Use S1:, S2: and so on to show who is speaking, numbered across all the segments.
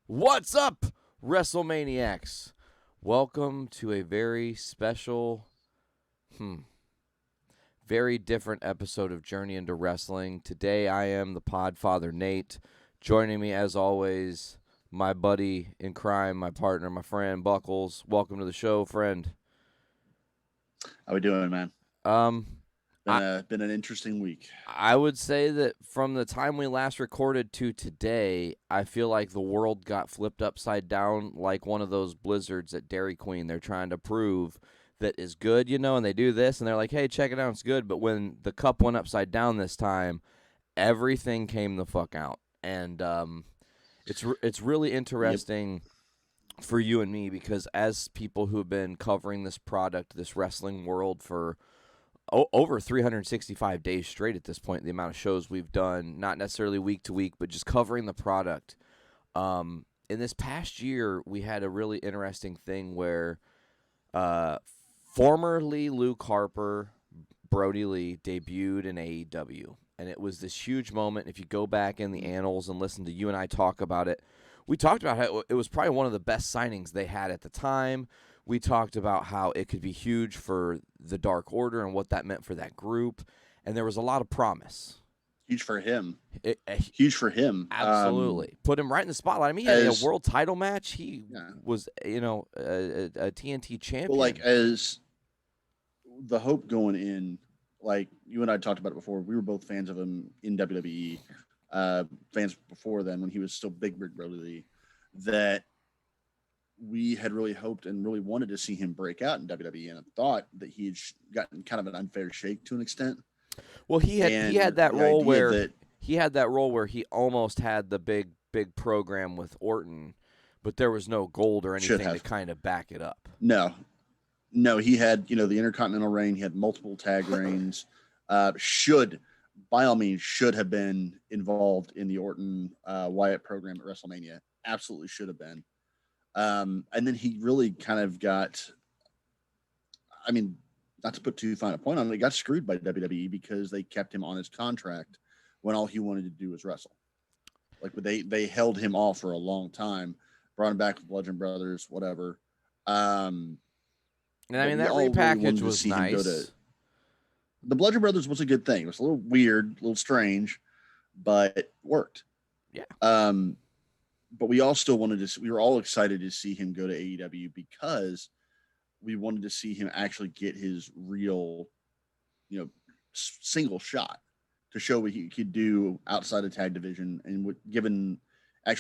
S1: What's up, WrestleManiacs? Welcome to a very special, very different episode of Journey into Wrestling. Today I am the Podfather Nate. Joining me as always, my buddy in crime, my partner, my friend Buckles. Welcome to the show, friend.
S2: How we doing, man?
S1: Um, I
S2: Been an interesting week.
S1: I would say that from the time we last recorded to today, I feel like the world got flipped upside down like one of those blizzards at Dairy Queen. They're trying to prove that is good, and they do this and they're like, hey, check it out, it's good. But when the cup went upside down this time, everything came the fuck out. And it's really
S2: Yep.
S1: interesting for you and me because as people who have been covering this product, this wrestling world for over 365 days straight at this point, the amount of shows we've done, not necessarily week to week, but just covering the product. In this past year, we had a really interesting thing where formerly Luke Harper, Brodie Lee, debuted in AEW. And it was this huge moment. If you go back in the annals and listen to you and I talk about it, we talked about how it was probably one of the best signings they had at the time. We talked about how it could be huge for the Dark Order and what that meant for that group. And there was a lot of promise.
S2: Huge for him.
S1: It,
S2: Huge for him.
S1: absolutely. Put him right in the spotlight. I mean, he had a
S2: As
S1: world title match. He
S2: yeah.
S1: was, a TNT champion.
S2: Well, like as the hope going in, like you and I talked about it before. We were both fans of him in WWE. Fans before then when he was still Big Brodie Lee. That we had really hoped and really wanted to see him break out in WWE, and thought that he had gotten kind of an unfair shake to an extent.
S1: Well, he had that
S2: The
S1: role
S2: idea
S1: where
S2: that
S1: he almost had the big program with Orton, but there was no gold or
S2: should
S1: anything to
S2: have
S1: kind of back it up.
S2: no, he had the Intercontinental reign. He had multiple tag reigns. Should by all means should have been involved in the Orton Wyatt program at WrestleMania. Absolutely should have been. And then he really kind of got. I mean, not to put too fine a point on it, he got screwed by WWE because they kept him on his contract when all he wanted to do was wrestle. Like they held him off for a long time, brought him back with Bludgeon Brothers, whatever. Um,
S1: And I
S2: but
S1: mean
S2: we
S1: that
S2: all really
S1: repackage
S2: wanted to
S1: was
S2: see him go to
S1: nice.
S2: the Bludgeon Brothers was a good thing. It was a little weird, a little strange, but it worked.
S1: Yeah.
S2: But we all still wanted to. We were all excited to see him go to AEW because we wanted to see him actually get his real, single shot to show what he could do outside of tag division, and what given a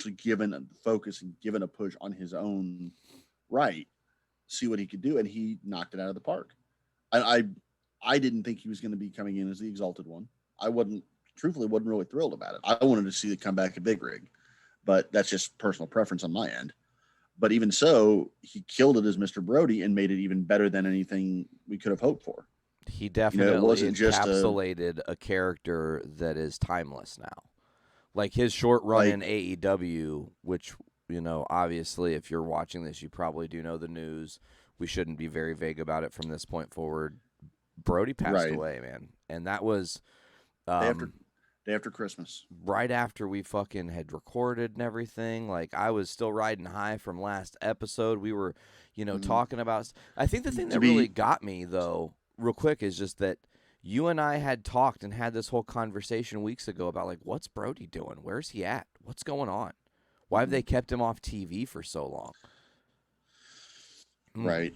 S2: focus and given a push on his own right, see what he could do, and he knocked it out of the park. I I didn't think he was going to be coming in as the Exalted one. I wasn't truthfully wasn't really thrilled about it. I wanted to see the comeback of Big Rig, but that's just personal preference on my end. But even so, he killed it as Mr. Brody and made it even better than anything we could have hoped for.
S1: He
S2: It
S1: definitely
S2: wasn't just
S1: encapsulated a character that is timeless now. Like his short run in
S2: like
S1: AEW, which, obviously if you're watching this, you probably do know the news. We shouldn't be very vague about it from this point forward. Brody passed
S2: right
S1: away, man. And that was
S2: day after
S1: um,
S2: day after Christmas.
S1: right after we fucking had recorded and everything. Like I was still riding high from last episode. We were,
S2: Mm.
S1: talking about. I think the thing
S2: To
S1: that really
S2: be
S1: got me though, real quick, is just that you and I had talked and had this whole conversation weeks ago about like what's Brody doing? Where's he at? What's going on? Why have they kept him off TV for so long? Mm.
S2: right,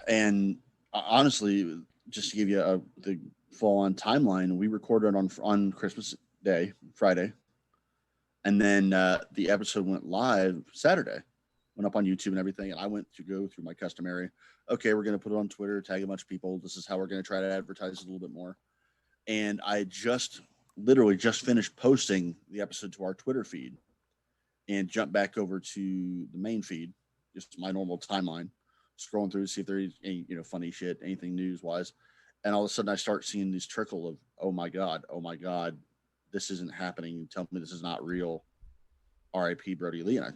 S2: and honestly, just to give you the full on timeline, we recorded on Christmas Day, Friday, and then the episode went live Saturday, went up on YouTube and everything. And I went to go through my customary. Okay, we're going to put it on Twitter, tag a bunch of people. This is how we're going to try to advertise it a little bit more. And I just literally just finished posting the episode to our Twitter feed, and jumped back over to the main feed, just my normal timeline, scrolling through to see if there's any funny shit, anything news wise. And all of a sudden, I start seeing this trickle of oh my god, this isn't happening. Tell me this is not real. R.I.P. Brodie Lee. And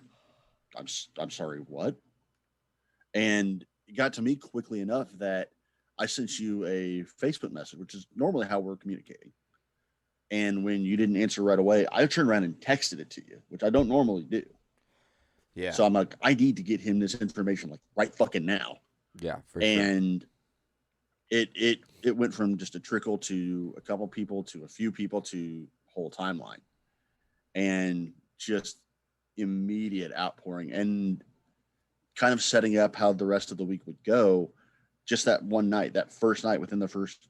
S2: I'm sorry, what? And it got to me quickly enough that I sent you a Facebook message, which is normally how we're communicating. And when you didn't answer right away, I turned around and texted it to you, which I don't normally do.
S1: Yeah.
S2: So I'm like, I need to get him this information like right fucking now.
S1: Yeah, for sure.
S2: And it went from just a trickle to a couple people to a few people to whole timeline, and just immediate outpouring, and kind of setting up how the rest of the week would go. Just that one night, that first night, within the first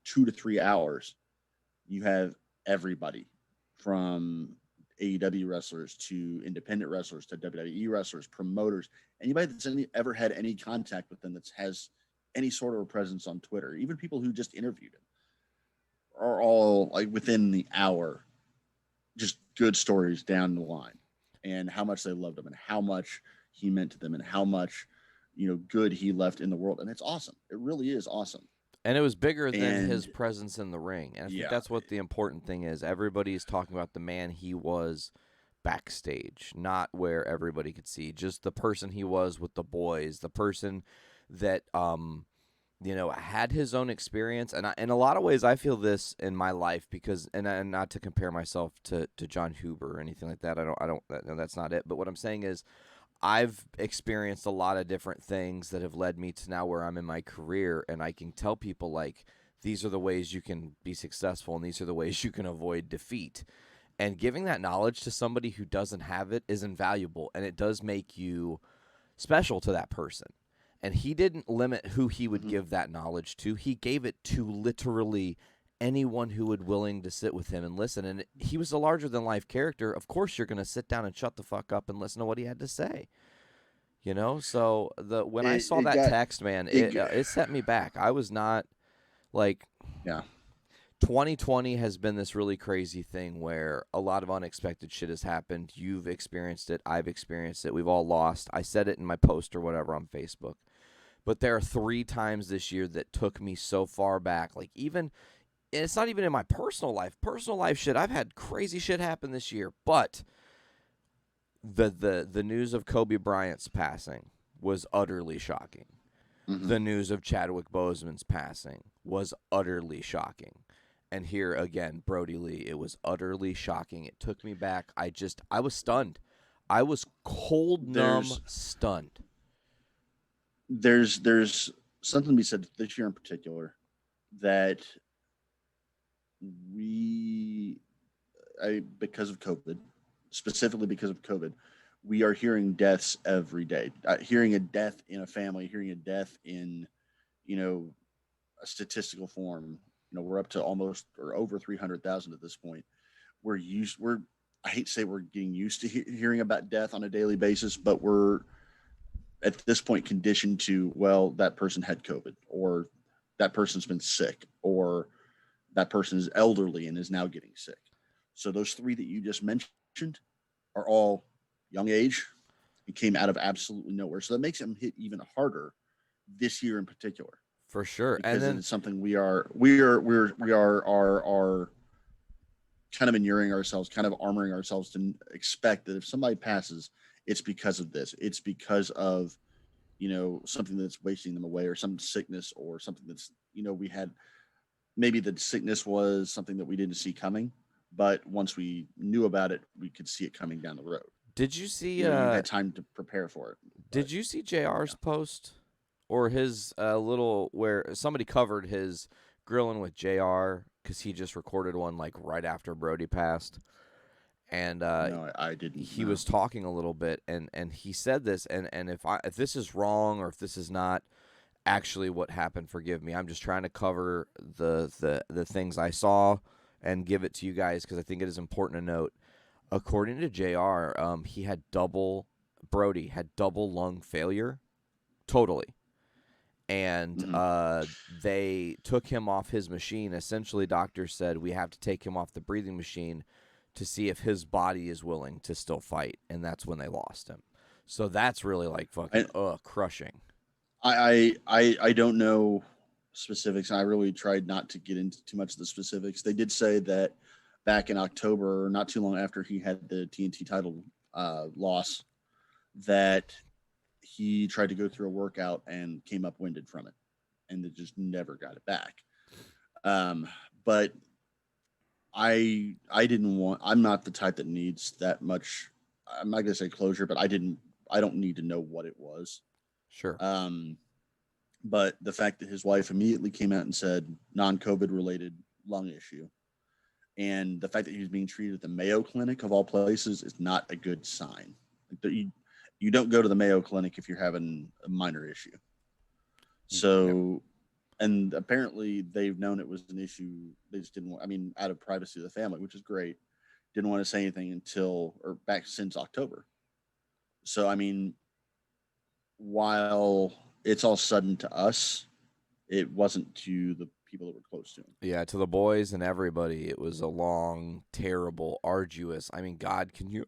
S2: 2 to 3 hours, you have everybody from AEW wrestlers to independent wrestlers to WWE wrestlers, promoters, anybody that's ever had any contact with them that has any sort of a presence on Twitter, even people who just interviewed him, are all like within the hour, just good stories down the line, and how much they loved him and how much he meant to them and how much good he left in the world. And it's awesome. It really is awesome.
S1: And it was bigger than his
S2: And
S1: presence in the ring. And I think
S2: yeah,
S1: that's what the important thing is. Everybody's talking about the man he was backstage, not where everybody could see, just the person he was with the boys, the person that had his own experience. And in a lot of ways I feel this in my life because and not to compare myself to John Huber or anything like that. No, that's not it. But what I'm saying is I've experienced a lot of different things that have led me to now where I'm in my career, and I can tell people like these are the ways you can be successful and these are the ways you can avoid defeat. And giving that knowledge to somebody who doesn't have it is invaluable, and it does make you special to that person. And he didn't limit who he would
S2: mhm.
S1: give that knowledge to. He gave it to literally anyone who would willing to sit with him and listen. And he was a larger than life character. Of course you're going to sit down and shut the fuck up and listen to what he had to say. So when I saw
S2: it
S1: that
S2: got
S1: text, man,
S2: it,
S1: it set me back. I was not like
S2: yeah.
S1: 2020 has been this really crazy thing where a lot of unexpected shit has happened. You've experienced it. I've experienced it. We've all lost. I said it in my post or whatever on Facebook. But there are 3 times this year that took me so far back. Like even, and it's not even in my personal life. Personal life shit. I've had crazy shit happen this year. But the news of Kobe Bryant's passing was utterly shocking.
S2: Hmm.
S1: The news of Chadwick Boseman's passing was utterly shocking. And here again, Brodie Lee, it was utterly shocking. It took me back. I was stunned. I was cold, numb,
S2: there's
S1: stunned.
S2: there's something to be said this year in particular, that we because of COVID, specifically because of COVID, we are hearing deaths every day. Hearing a death in a family, hearing a death in, you know, a statistical form. We're up to almost or over 300,000 at this point. We're I hate to say we're getting used to hearing about death on a daily basis, but we're at this point conditioned to, well, that person had COVID, or that person's been sick, or that person is elderly and is now getting sick. So those 3 that you just mentioned are all young age and came out of absolutely nowhere. So that makes them hit even harder this year in particular,
S1: For sure. And
S2: because it
S1: then
S2: is something we are kind of inuring ourselves, kind of armoring ourselves to expect that if somebody passes, it's because of this. It's because of something that's wasting them away, or some sickness, or something that's we had. Maybe the sickness was something that we didn't see coming, but once we knew about it, we could see it coming down the road.
S1: did you see
S2: You had time to prepare for it. But
S1: did you see JR's
S2: yeah,
S1: post or his little where somebody covered his grilling with JR cuz he just recorded one like right after Brody passed, and
S2: no, I didn't
S1: he
S2: know.
S1: was talking a little bit, and he said this, and if this is wrong or if this is not actually what happened, forgive me. I'm just trying to cover the things I saw and give it to you guys because I think it is important to note. According to JR, he had Brody had double lung failure, totally, and
S2: Hmm.
S1: they took him off his machine. Essentially, doctors said we have to take him off the breathing machine to see if his body is willing to still fight, and that's when they lost him. So that's really like fucking
S2: I,
S1: crushing.
S2: I don't know specifics. I really tried not to get into too much of the specifics. They did say that back in October, not too long after he had the TNT title loss, that he tried to go through a workout and came up winded from it, and they just never got it back. But I didn't want. I'm not the type that needs that much. I'm not gonna say closure, but I didn't I don't need to know what it was.
S1: Sure.
S2: But the fact that his wife immediately came out and said non-COVID related lung issue, and the fact that he was being treated at the Mayo Clinic of all places is not a good sign. You don't go to the Mayo Clinic if you're having a minor issue. So, and apparently they've known it was an issue. They just didn't want, I mean, out of privacy of the family, which is great, didn't want to say anything until, or back since October. So, I mean, while it's all sudden to us, it wasn't to the people that were close to him.
S1: Yeah, to the boys and everybody, it was a long, terrible, arduous. I mean, God, can you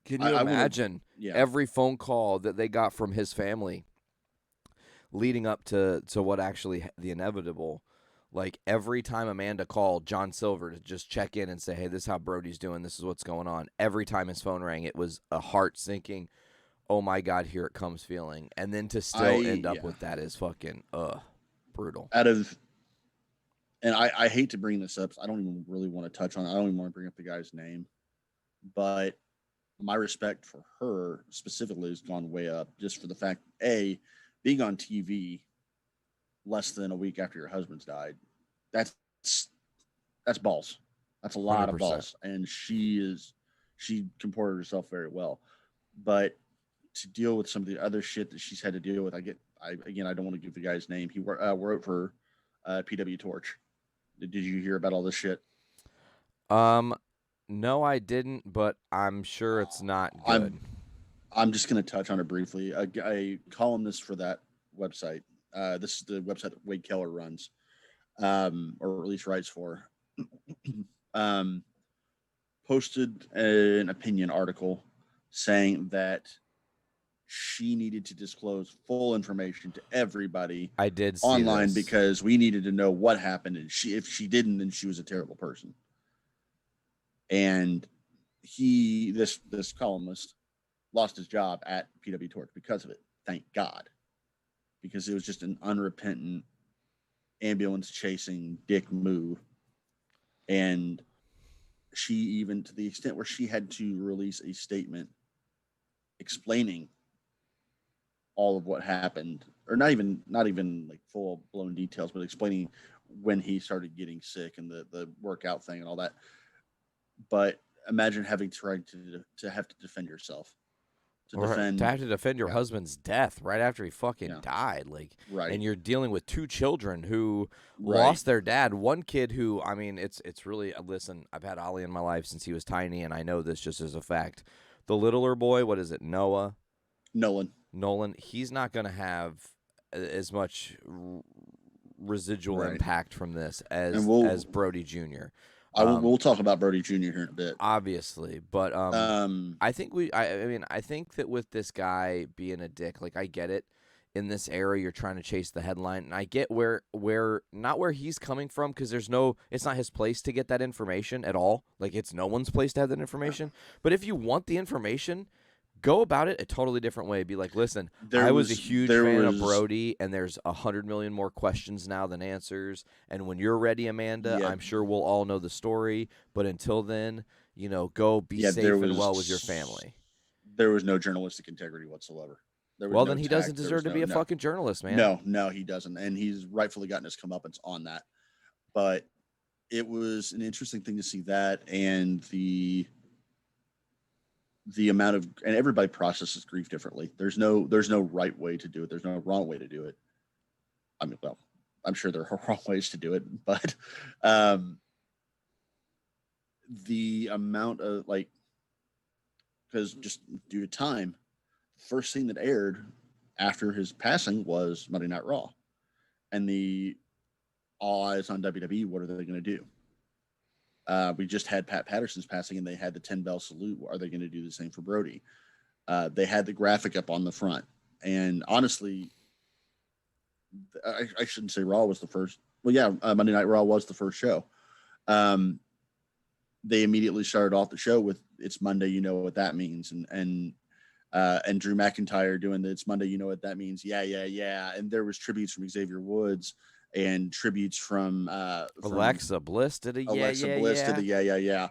S1: imagine every phone call that they got from his family leading up to what actually the inevitable? Like every time Amanda called John Silver to just check in and say, "Hey, this is how Brodie's doing. This is what's going on." Every time his phone rang, it was a heart sinking, "Oh my God, here it comes" feeling. And then to still end up with that is fucking brutal.
S2: And I hate to bring this up. So I don't even really want to touch on it. I don't even want to bring up the guy's name, but my respect for her specifically has gone way up just for the fact, being on TV less than a week after your husband's died, that's balls. That's a lot
S1: 100%.
S2: of balls. And she comported herself very well. But to deal with some of the other shit that she's had to deal with, I don't want to give the guy's name. He wrote for PW Torch. Did you hear about all this shit?
S1: No, I didn't, but I'm sure it's not good.
S2: I'm just going to touch on it briefly. A columnist for that website, this is the website that Wade Keller runs, or at least writes for, posted an opinion article saying that she needed to disclose full information to everybody.
S1: I did see
S2: online
S1: this.
S2: Because we needed to know what happened, and if she didn't, then she was a terrible person. And this columnist lost his job at PW Torch because of it. Thank God, because it was just an unrepentant ambulance chasing dick move. And she, even to the extent where she had to release a statement explaining all of what happened, or not even like full blown details, but explaining when he started getting sick and the workout thing and all that. But imagine having to have to defend yourself,
S1: to have to defend your husband's death right after he fucking died, and you're dealing with two children who lost their dad. One kid who, I mean, it's really, listen, I've had Ollie in my life since he was tiny, and I know this just as a fact. The littler boy, what is it, Nolan, he's not going to have as much residual impact from this as Brodie Jr.
S2: We'll talk about Brodie Jr. here in a bit,
S1: obviously, but I think I think that with this guy being a dick, like, I get it. In this era, you're trying to chase the headline, and I get where not where he's coming from, because it's not his place to get that information at all. Like, it's no one's place to have that information. But if you want the information, go about it a totally different way. Be like, listen, I was a huge fan of Brodie, and there's 100 million more questions now than answers. And when you're ready, Amanda, I'm sure we'll all know the story. But until then, go be safe and well with your family.
S2: There was no journalistic integrity whatsoever.
S1: Well, then he doesn't deserve to be a fucking journalist, man.
S2: No, he doesn't. And he's rightfully gotten his comeuppance on that. But it was an interesting thing to see that, and the amount of, and everybody processes grief differently. There's no right way to do it. There's no wrong way to do it. I mean, well, I'm sure there are wrong ways to do it, but the amount of, because just due to time, first thing that aired after his passing was Monday Night Raw, and all eyes on WWE. What are they going to do? We just had Pat Patterson's passing, and they had the 10-bell salute. Are they going to do the same for Brodie? They had the graphic up on the front, and honestly, I shouldn't say Raw was the first. Well, yeah, Monday Night Raw was the first show. They immediately started off the show with "It's Monday, you know what that means," and Drew McIntyre doing the "It's Monday, you know what that means." Yeah, yeah, yeah. And there was tributes from Xavier Woods and tributes from
S1: Alexa Bliss did a
S2: yeah.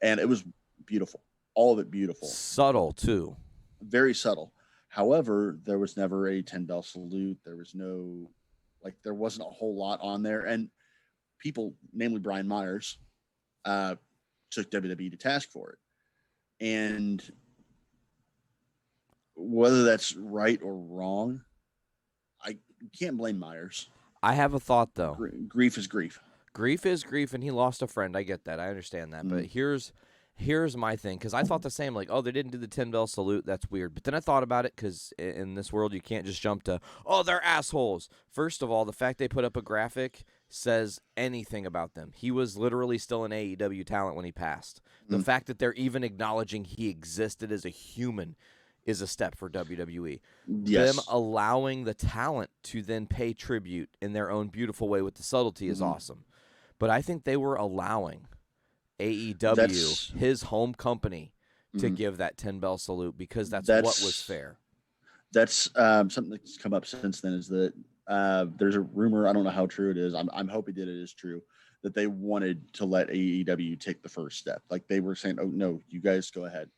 S2: And it was beautiful. All of it beautiful.
S1: Subtle too.
S2: very subtle. However, there was never a 10 bell salute. There was no, like, there wasn't a whole lot on there. And people, namely Brian Myers, uh, took WWE to task for it. And whether that's right or wrong, I can't blame Myers.
S1: I have a thought though.
S2: Grief is grief.
S1: Grief is grief, and he lost a friend. I get that. I understand that. But here's my thing, because I thought the same. Like, oh, they didn't do the 10 bell salute. That's weird. But then I thought about it, because in this world, you can't just jump to, oh, they're assholes. First of all, the fact they put up a graphic says anything about them. He was literally still an AEW talent when he passed. The fact that they're even acknowledging he existed as a human is a step for WWE.
S2: Yes.
S1: Them allowing the talent to then pay tribute in their own beautiful way with the subtlety is awesome. But I think they were allowing AEW, his home company, to give that 10 bell salute, because that's what was fair.
S2: That's something that's come up since then, is that there's a rumor, I don't know how true it is, I'm hoping that it is true, that they wanted to let AEW take the first step. Like, they were saying, oh, no, you guys go ahead.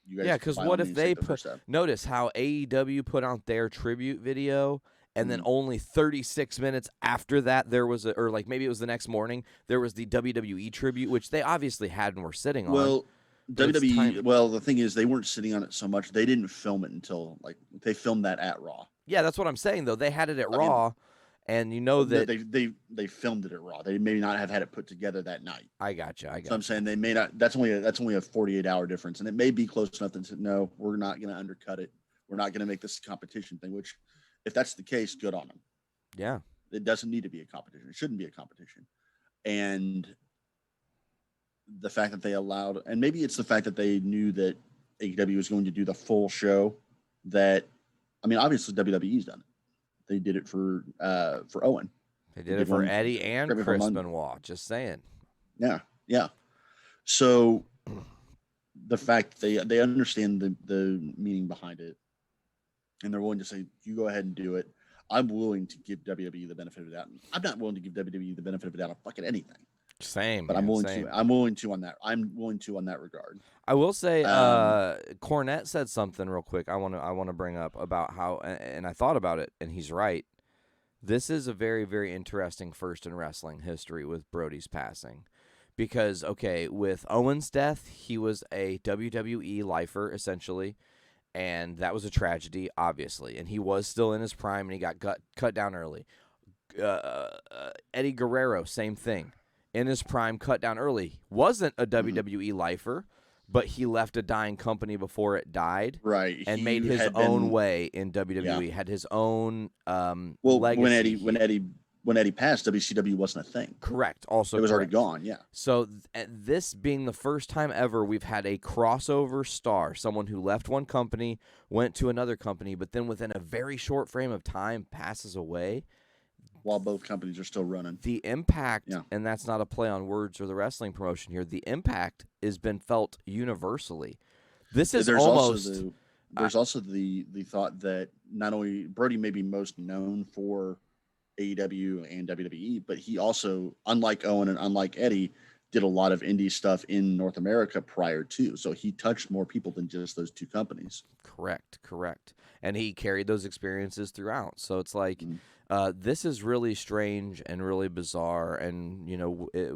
S2: You guys,
S1: yeah, because what if they put, notice how AEW put out their tribute video, and then only 36 minutes after that, there was or like maybe it was the next morning, there was the WWE tribute, which they obviously had and were sitting on.
S2: Well, WWE, well, the thing is, they weren't sitting on it so much. They didn't film it until, like, they filmed that at Raw.
S1: Yeah, that's what I'm saying, though. They had it at Raw, and you know that
S2: they filmed it at Raw. They may not have had it put together that night.
S1: I got you.
S2: So I'm saying they may not. That's only a 48-hour difference, and it may be close enough to say, no, we're not going to undercut it. We're not going to make this a competition thing. Which, if that's the case, good on them.
S1: Yeah,
S2: it doesn't need to be a competition. It shouldn't be a competition. And the fact that they allowed, and maybe it's the fact that they knew that AEW was going to do the full show. That, I mean, obviously WWE's done it. They did it for Owen.
S1: They did it for Eddie and Chris Benoit. Just saying.
S2: Yeah. So the fact they understand the meaning behind it, and they're willing to say, "You go ahead and do it." I'm willing to give WWE the benefit of the doubt. I'm not willing to give WWE the benefit of the doubt on fucking anything.
S1: Same,
S2: but
S1: man,
S2: I'm willing
S1: same.
S2: to. I'm willing to on that. I'm willing to on that regard.
S1: I will say, Cornette said something real quick. I want to bring up about how, and I thought about it, and he's right. This is a very, very interesting first in wrestling history with Brodie's passing, because with Owen's death, he was a WWE lifer essentially, and that was a tragedy, obviously, and he was still in his prime, and he got cut down early. Eddie Guerrero, same thing. In his prime, cut down early. Wasn't a WWE lifer, but he left a dying company before it died.
S2: Right.
S1: And made his own way in WWE. Yeah. Had his own legacy.
S2: When Eddie passed, WCW wasn't a thing.
S1: Correct. Also,
S2: it was already gone. Yeah.
S1: So this being the first time ever we've had a crossover star, someone who left one company, went to another company, but then within a very short frame of time passes away.
S2: While both companies are still running.
S1: The impact, and that's not a play on words or the wrestling promotion here, the impact has been felt universally. This is
S2: there's also the thought that not only Brodie may be most known for AEW and WWE, but he also, unlike Owen and unlike Eddie, did a lot of indie stuff in North America prior to. So he touched more people than just those two companies.
S1: Correct. And he carried those experiences throughout. So it's like... this is really strange and really bizarre, and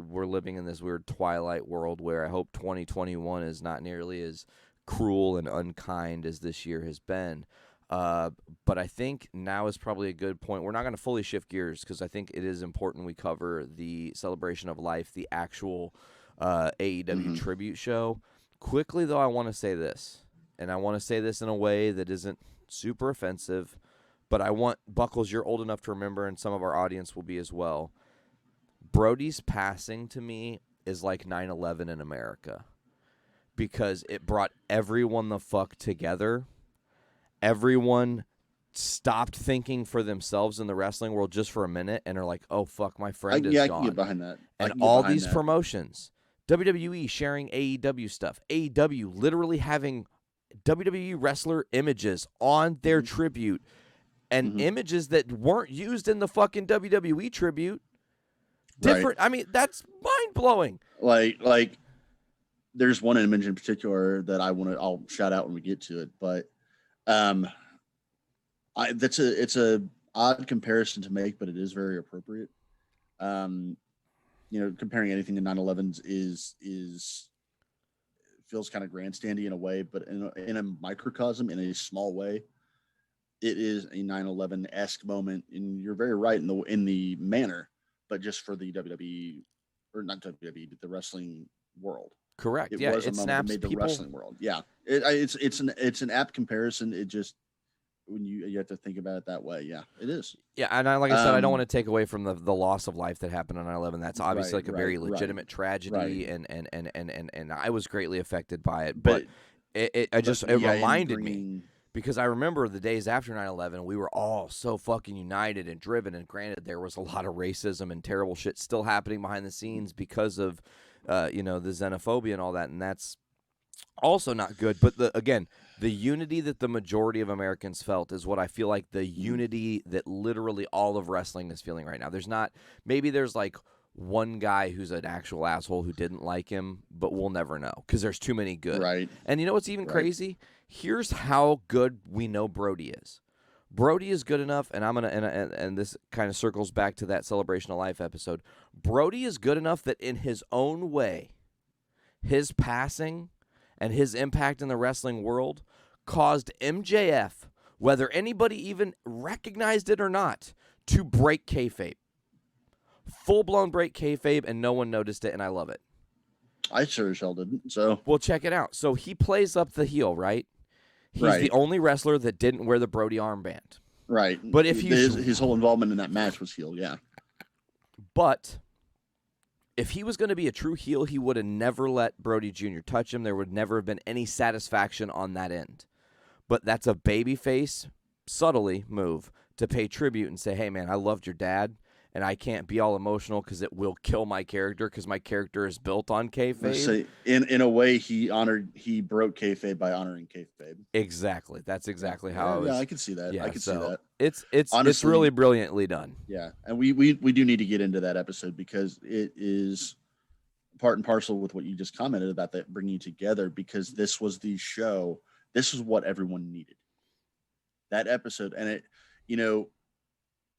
S1: we're living in this weird twilight world where I hope 2021 is not nearly as cruel and unkind as this year has been. But I think now is probably a good point. We're not going to fully shift gears because I think it is important we cover the celebration of life, the actual AEW tribute show. Quickly, though, I want to say this, and I want to say this in a way that isn't super offensive. But I want, Buckles, you're old enough to remember, and some of our audience will be as well. Brodie's passing to me is like 9/11 in America, because it brought everyone the fuck together. Everyone stopped thinking for themselves in the wrestling world just for a minute and are like, oh, fuck, my friend is gone.
S2: I can get behind that.
S1: And all these promotions, WWE sharing AEW stuff, AEW literally having WWE wrestler images on their tribute, and images that weren't used in the fucking WWE tribute. Different. Right. I mean, that's mind-blowing.
S2: Like there's one image in particular that I'll shout out when we get to it, but Um, it's a odd comparison to make, but it is very appropriate. Um, comparing anything to 9/11s is feels kind of grandstandy in a way, but in a microcosm, in a small way, it is a 9/11 esque moment. And you're very right in the manner, but just for the WWE, or not WWE, but the wrestling world.
S1: Correct.
S2: It
S1: Yeah,
S2: was a
S1: it
S2: moment that
S1: snaps
S2: made the
S1: people.
S2: wrestling world. Yeah, it's an apt comparison. It just, when you have to think about it that way. Yeah, it is.
S1: Yeah, and like I said, I don't want
S2: Um,
S1: to take away from the loss of life that happened on 9/11. That's obviously
S2: right,
S1: like a
S2: right,
S1: very
S2: right,
S1: legitimate
S2: right.
S1: tragedy, and I was greatly affected by it. But
S2: But
S1: it
S2: yeah, in
S1: reminded me,
S2: bringing
S1: because I remember the days after 9/11, we were all so fucking united and driven. And granted, there was a lot of racism and terrible shit still happening behind the scenes because of, the xenophobia and all that, and that's also not good. But again, the unity that the majority of Americans felt is what I feel like the unity that literally all of wrestling is feeling right now. Maybe there's like one guy who's an actual asshole who didn't like him, but we'll never know because there's too many good.
S2: right,
S1: And you know what's even
S2: right.
S1: crazy? Here's how good we know Brodie is. Brodie is good enough, and and this kind of circles back to that Celebration of Life episode. Brodie is good enough that in his own way, his passing and his impact in the wrestling world caused MJF, whether anybody even recognized it or not, to break kayfabe. Full blown break kayfabe, and no one noticed it, and I love it.
S2: I sure as hell didn't. So
S1: Well, check it out. So he plays up the heel, right? He's the
S2: right,
S1: only wrestler that didn't wear the Brodie armband.
S2: right.
S1: But if he's
S2: His whole involvement in that match was heel. Yeah,
S1: but if he was going to be a true heel, he would have never let Brodie Jr. touch him. There would never have been any satisfaction on that end. But that's a babyface, subtly move to pay tribute and say, hey, man, I loved your dad, and I can't be all emotional because it will kill my character because my character is built on
S2: let's
S1: kayfabe.
S2: say in a way he broke kayfabe by honoring kayfabe.
S1: Exactly. That's
S2: Yeah,
S1: exactly how
S2: yeah,
S1: I
S2: yeah.
S1: was.
S2: I can see that. I
S1: Yeah,
S2: can see
S1: so
S2: that.
S1: it's really
S2: Honestly,
S1: brilliantly done.
S2: yeah, and we do need to get into that episode because it is part and parcel with what you just commented about, that bringing together, because this was the show. This is what everyone needed. That episode, and it, you know,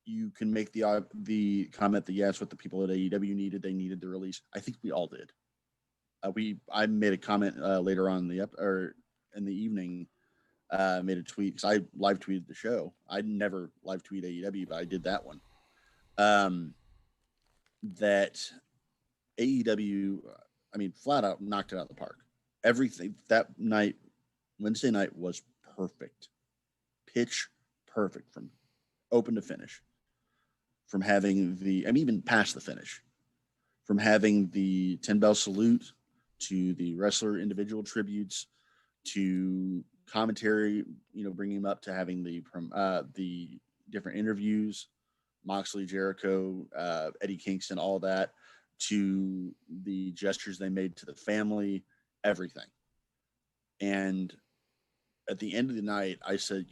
S2: you can make the comment that yes, what the people at AEW needed, they needed the release. I think we all did. I made a comment later on in or in the evening. Made a tweet because I live tweeted the show. I never live tweet AEW, but I did that one. Um, that AEW, I mean, flat out knocked it out of the park. Everything that night, Wednesday night, was perfect, pitch perfect from open to finish. From having even past the finish, from having the 10 bell salute to the wrestler individual tributes to commentary, bringing him up to having the different interviews, Moxley, Jericho, Eddie Kingston, all that, to the gestures they made to the family, everything. And at the end of the night, I said,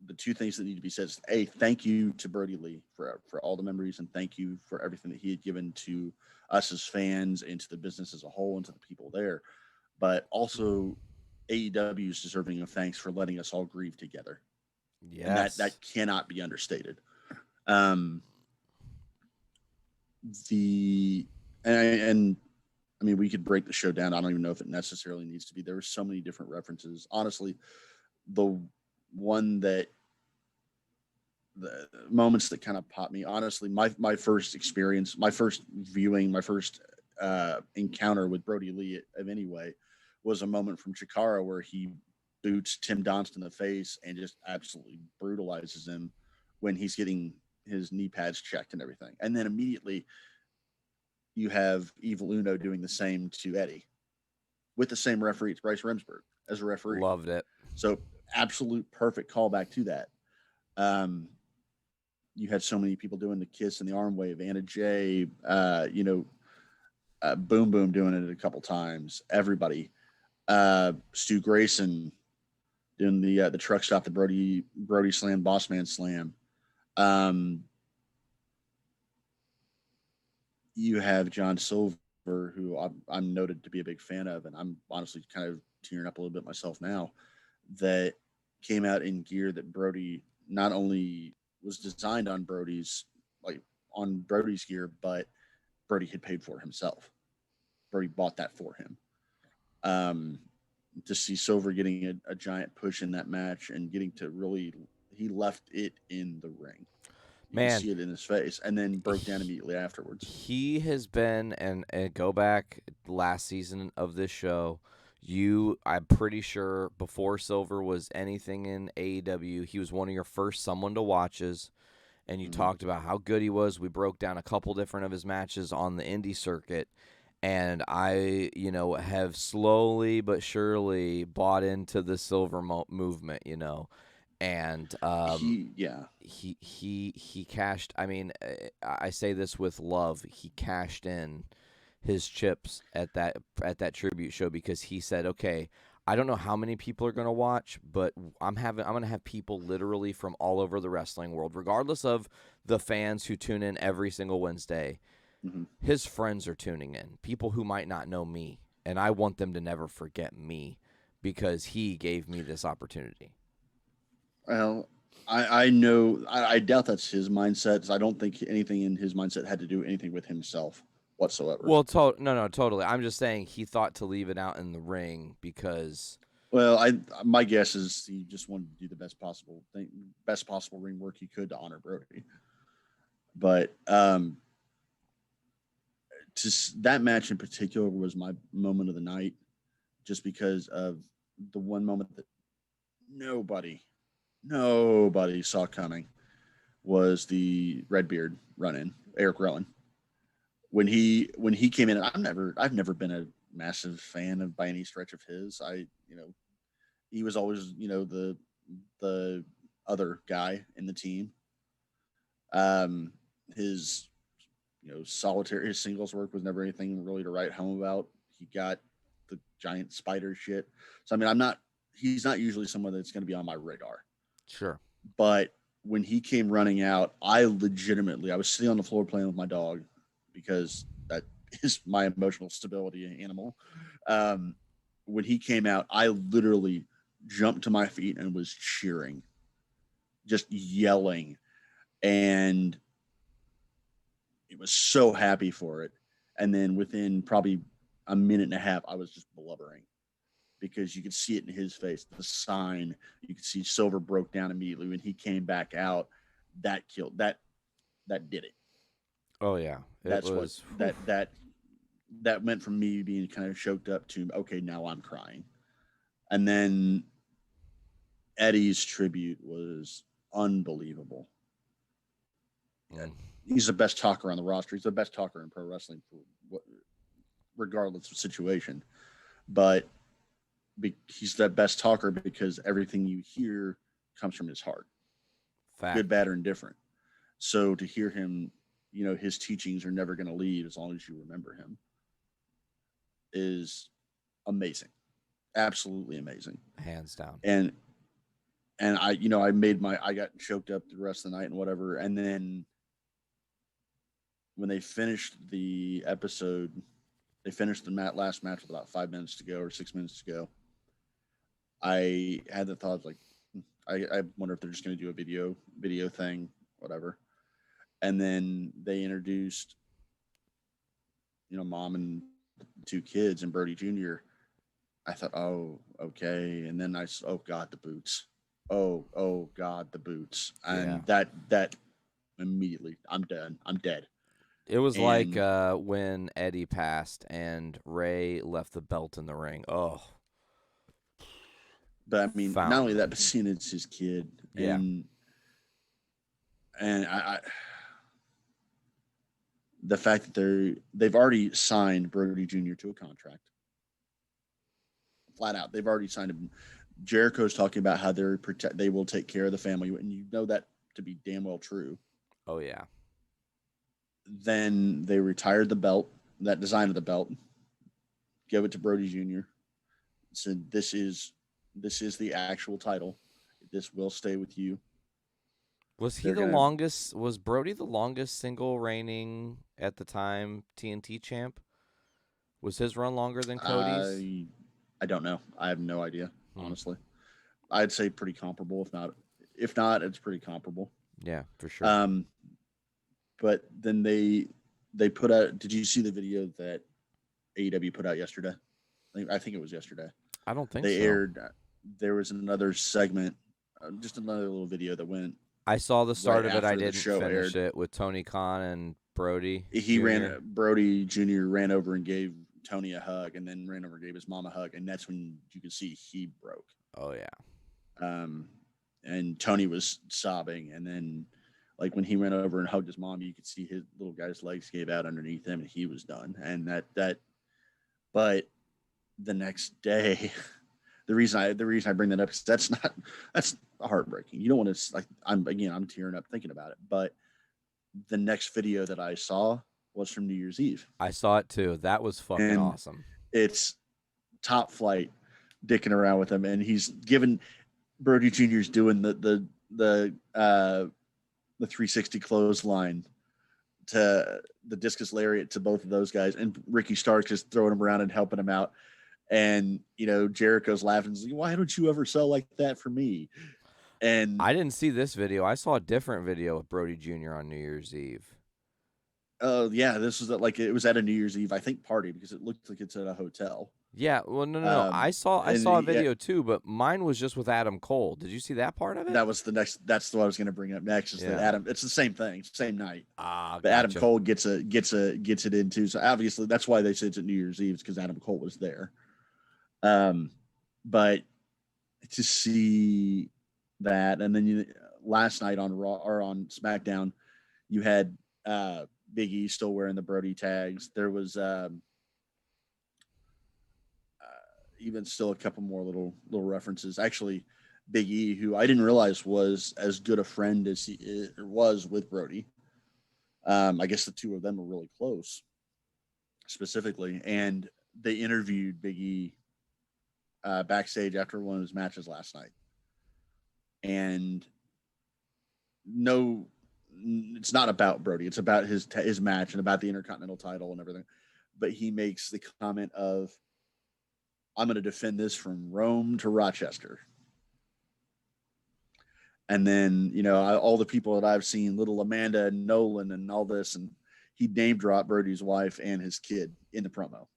S2: the two things that need to be said is, A, thank you to Brodie Lee for all the memories, and thank you for everything that he had given to us as fans and to the business as a whole and to the people there. But also, AEW is deserving of thanks for letting us all grieve together, and that
S1: Yes.
S2: cannot be understated. Um, the and I mean, we could break the show down. I don't even know if it necessarily needs to be. There were so many different references. Honestly, the one that the moments that kind of popped me, honestly, my first experience, my first viewing, my first encounter with Brodie Lee of any way was a moment from Chikara where he boots Tim Donst in the face and just absolutely brutalizes him when he's getting his knee pads checked and everything. And then immediately you have Evil Uno doing the same to Eddie with the same referee. It's Bryce Remsburg as a referee.
S1: Loved it.
S2: So absolute perfect callback to that. You had so many people doing the kiss and the arm wave. Anna Jay, Boom Boom doing it a couple times. Everybody, Stu Grayson doing the truck stop, the Brody Slam, Boss Man Slam. Um, you have John Silver, who I'm noted to be a big fan of, and I'm honestly kind of tearing up a little bit myself now. that came out in gear that Brodie not only was designed on Brodie's gear, but Brodie had paid for himself. Brodie bought that for him. Um, to see Silver getting a giant push in that match and getting to really, he left it in the ring. You could
S1: Man,
S2: see it in his face, and then broke down
S1: he,
S2: immediately afterwards.
S1: he has been, and go back last season of this show. I'm pretty sure before Silver was anything in AEW, he was one of your first someone to watches, and you
S2: Mm-hmm.
S1: talked about how good he was. We broke down a couple different of his matches on the indie circuit, and I, have slowly but surely bought into the Silver movement, and
S2: Yeah.
S1: he cashed. I mean, I say this with love. He cashed in his chips at that tribute show because he said, "Okay, I don't know how many people are going to watch, but I'm going to have people literally from all over the wrestling world, regardless of the fans who tune in every single Wednesday.
S2: Mm-hmm.
S1: His friends are tuning in, people who might not know me, and I want them to never forget me because he gave me this opportunity."
S2: Well, I know I doubt that's his mindset. I don't think anything in his mindset had to do anything with himself whatsoever.
S1: Well, no, totally. I'm just saying he thought to leave it out in the ring because
S2: Well, my guess is he just wanted to do the best possible ring work he could to honor Brodie. But just that match in particular was my moment of the night, just because of the one moment that nobody, nobody saw coming was the Redbeard run in, Eric Rowan. When he came in, I've never been a massive fan of by any stretch of his. He was always the other guy in the team. Um, his solitary his singles work was never anything really to write home about. He got the giant spider shit. So I mean, I'm not. He's not usually someone that's going to be on my radar.
S1: sure.
S2: But when he came running out, I was sitting on the floor playing with my dog because that is my emotional stability animal. Um, when he came out, I literally jumped to my feet and was cheering, just yelling, and it was so happy for it. And then within probably a minute and a half, I was just blubbering because you could see it in his face. The sign, you could see Silver broke down immediately when he came back out. That killed that. That did it.
S1: Oh yeah, it
S2: That's what
S1: was.
S2: that meant from me being kind of choked up to okay, now I'm crying. And then Eddie's tribute was unbelievable.
S1: Mm.
S2: He's the best talker on the roster. He's the best talker in pro wrestling regardless of situation. But he's the best talker because everything you hear comes from his heart,
S1: Fact.
S2: good, bad, or indifferent. So to hear him, his teachings are never going to leave as long as you remember him is amazing, absolutely amazing,
S1: Hands down.
S2: And I got choked up the rest of the night and whatever. And then when they finished the episode, they finished the last match with about 5 minutes to go or 6 minutes to go. I had the thought like, I wonder if they're just going to do a video thing, whatever. And then they introduced, mom and two kids and Brodie Jr. I thought, oh, okay. And then oh God, the boots. Oh God, the boots.
S1: Yeah.
S2: And that immediately, I'm done. I'm dead.
S1: It was like
S2: And
S1: when Eddie passed and Ray left the belt in the ring. Oh,
S2: but I mean, not only
S1: fountain.
S2: that, but seeing it's his kid,
S1: Yeah.
S2: and I the fact that they've already signed Brodie Jr. to a contract, flat out. They've already signed him. Jericho's talking about how they will take care of the family, and you know that to be damn well true.
S1: Oh yeah.
S2: Then they retired the belt, that design of the belt, give it to Brodie Jr. Said this is the actual title. This will stay with you.
S1: Was he
S2: They're
S1: the
S2: gonna.
S1: longest? Was Brodie the longest single reigning at the time TNT champ? Was his run longer than Cody's?
S2: I don't know. I have no idea,
S1: Hmm.
S2: honestly. I'd say pretty comparable. If not, it's pretty comparable.
S1: Yeah, for sure.
S2: Um, but then they put out. Did you see the video that AEW put out yesterday? I think it was yesterday.
S1: I don't think
S2: They
S1: so.
S2: aired. There was another segment, just another little video that went
S1: I saw the
S2: right
S1: start of it. I
S2: after the
S1: didn't
S2: show
S1: finish
S2: aired.
S1: it with Tony Khan and Brodie
S2: He
S1: Jr.
S2: ran Brodie Jr. ran over and gave Tony a hug, and then ran over and gave his mom a hug, and that's when you could see he broke.
S1: Oh yeah.
S2: Um, and Tony was sobbing, and then like when he ran over and hugged his mom, you could see his little guy's legs gave out underneath him, and he was done. And that, but the next day, the reason I bring that up is that's heartbreaking. You don't want to, like, I'm tearing up thinking about it. But the next video that I saw was from New Year's Eve,
S1: I saw it too. That was fucking
S2: and
S1: awesome.
S2: it's Top Flight dicking around with him, and he's giving Brodie Jr.'s doing the 360 clothesline to the discus lariat to both of those guys, and Ricky Starks just throwing him around and helping him out. And Jericho's laughing, like, why don't you ever sell like that for me? And
S1: I didn't see this video. I saw a different video with Brodie Jr. on New Year's Eve.
S2: yeah, this was it was at a New Year's Eve, I think, party, because it looked like it's at a hotel.
S1: Yeah, well, no. I saw
S2: And
S1: a video too, but mine was just with Adam Cole. Did you see that part of it?
S2: that's what I was going to bring up next. Is that Adam? It's the same thing, same night.
S1: Ah,
S2: but
S1: gotcha.
S2: Adam Cole gets it into. So obviously that's why they said it's at New Year's Eve, because Adam Cole was there. But to see that, and then last night on Raw or on SmackDown, you had Big E still wearing the Brodie tags. There was even still a couple more little references. Actually, Big E, who I didn't realize was as good a friend as he was with Brodie. I guess the two of them were really close, specifically, and they interviewed Big E backstage after one of his matches last night. And no, it's not about Brodie. It's about his match and about the Intercontinental title and everything. But he makes the comment of, I'm going to defend this from Rome to Rochester. And then, all the people that I've seen, little Amanda and Nolan and all this, and he name dropped Brodie's wife and his kid in the promo,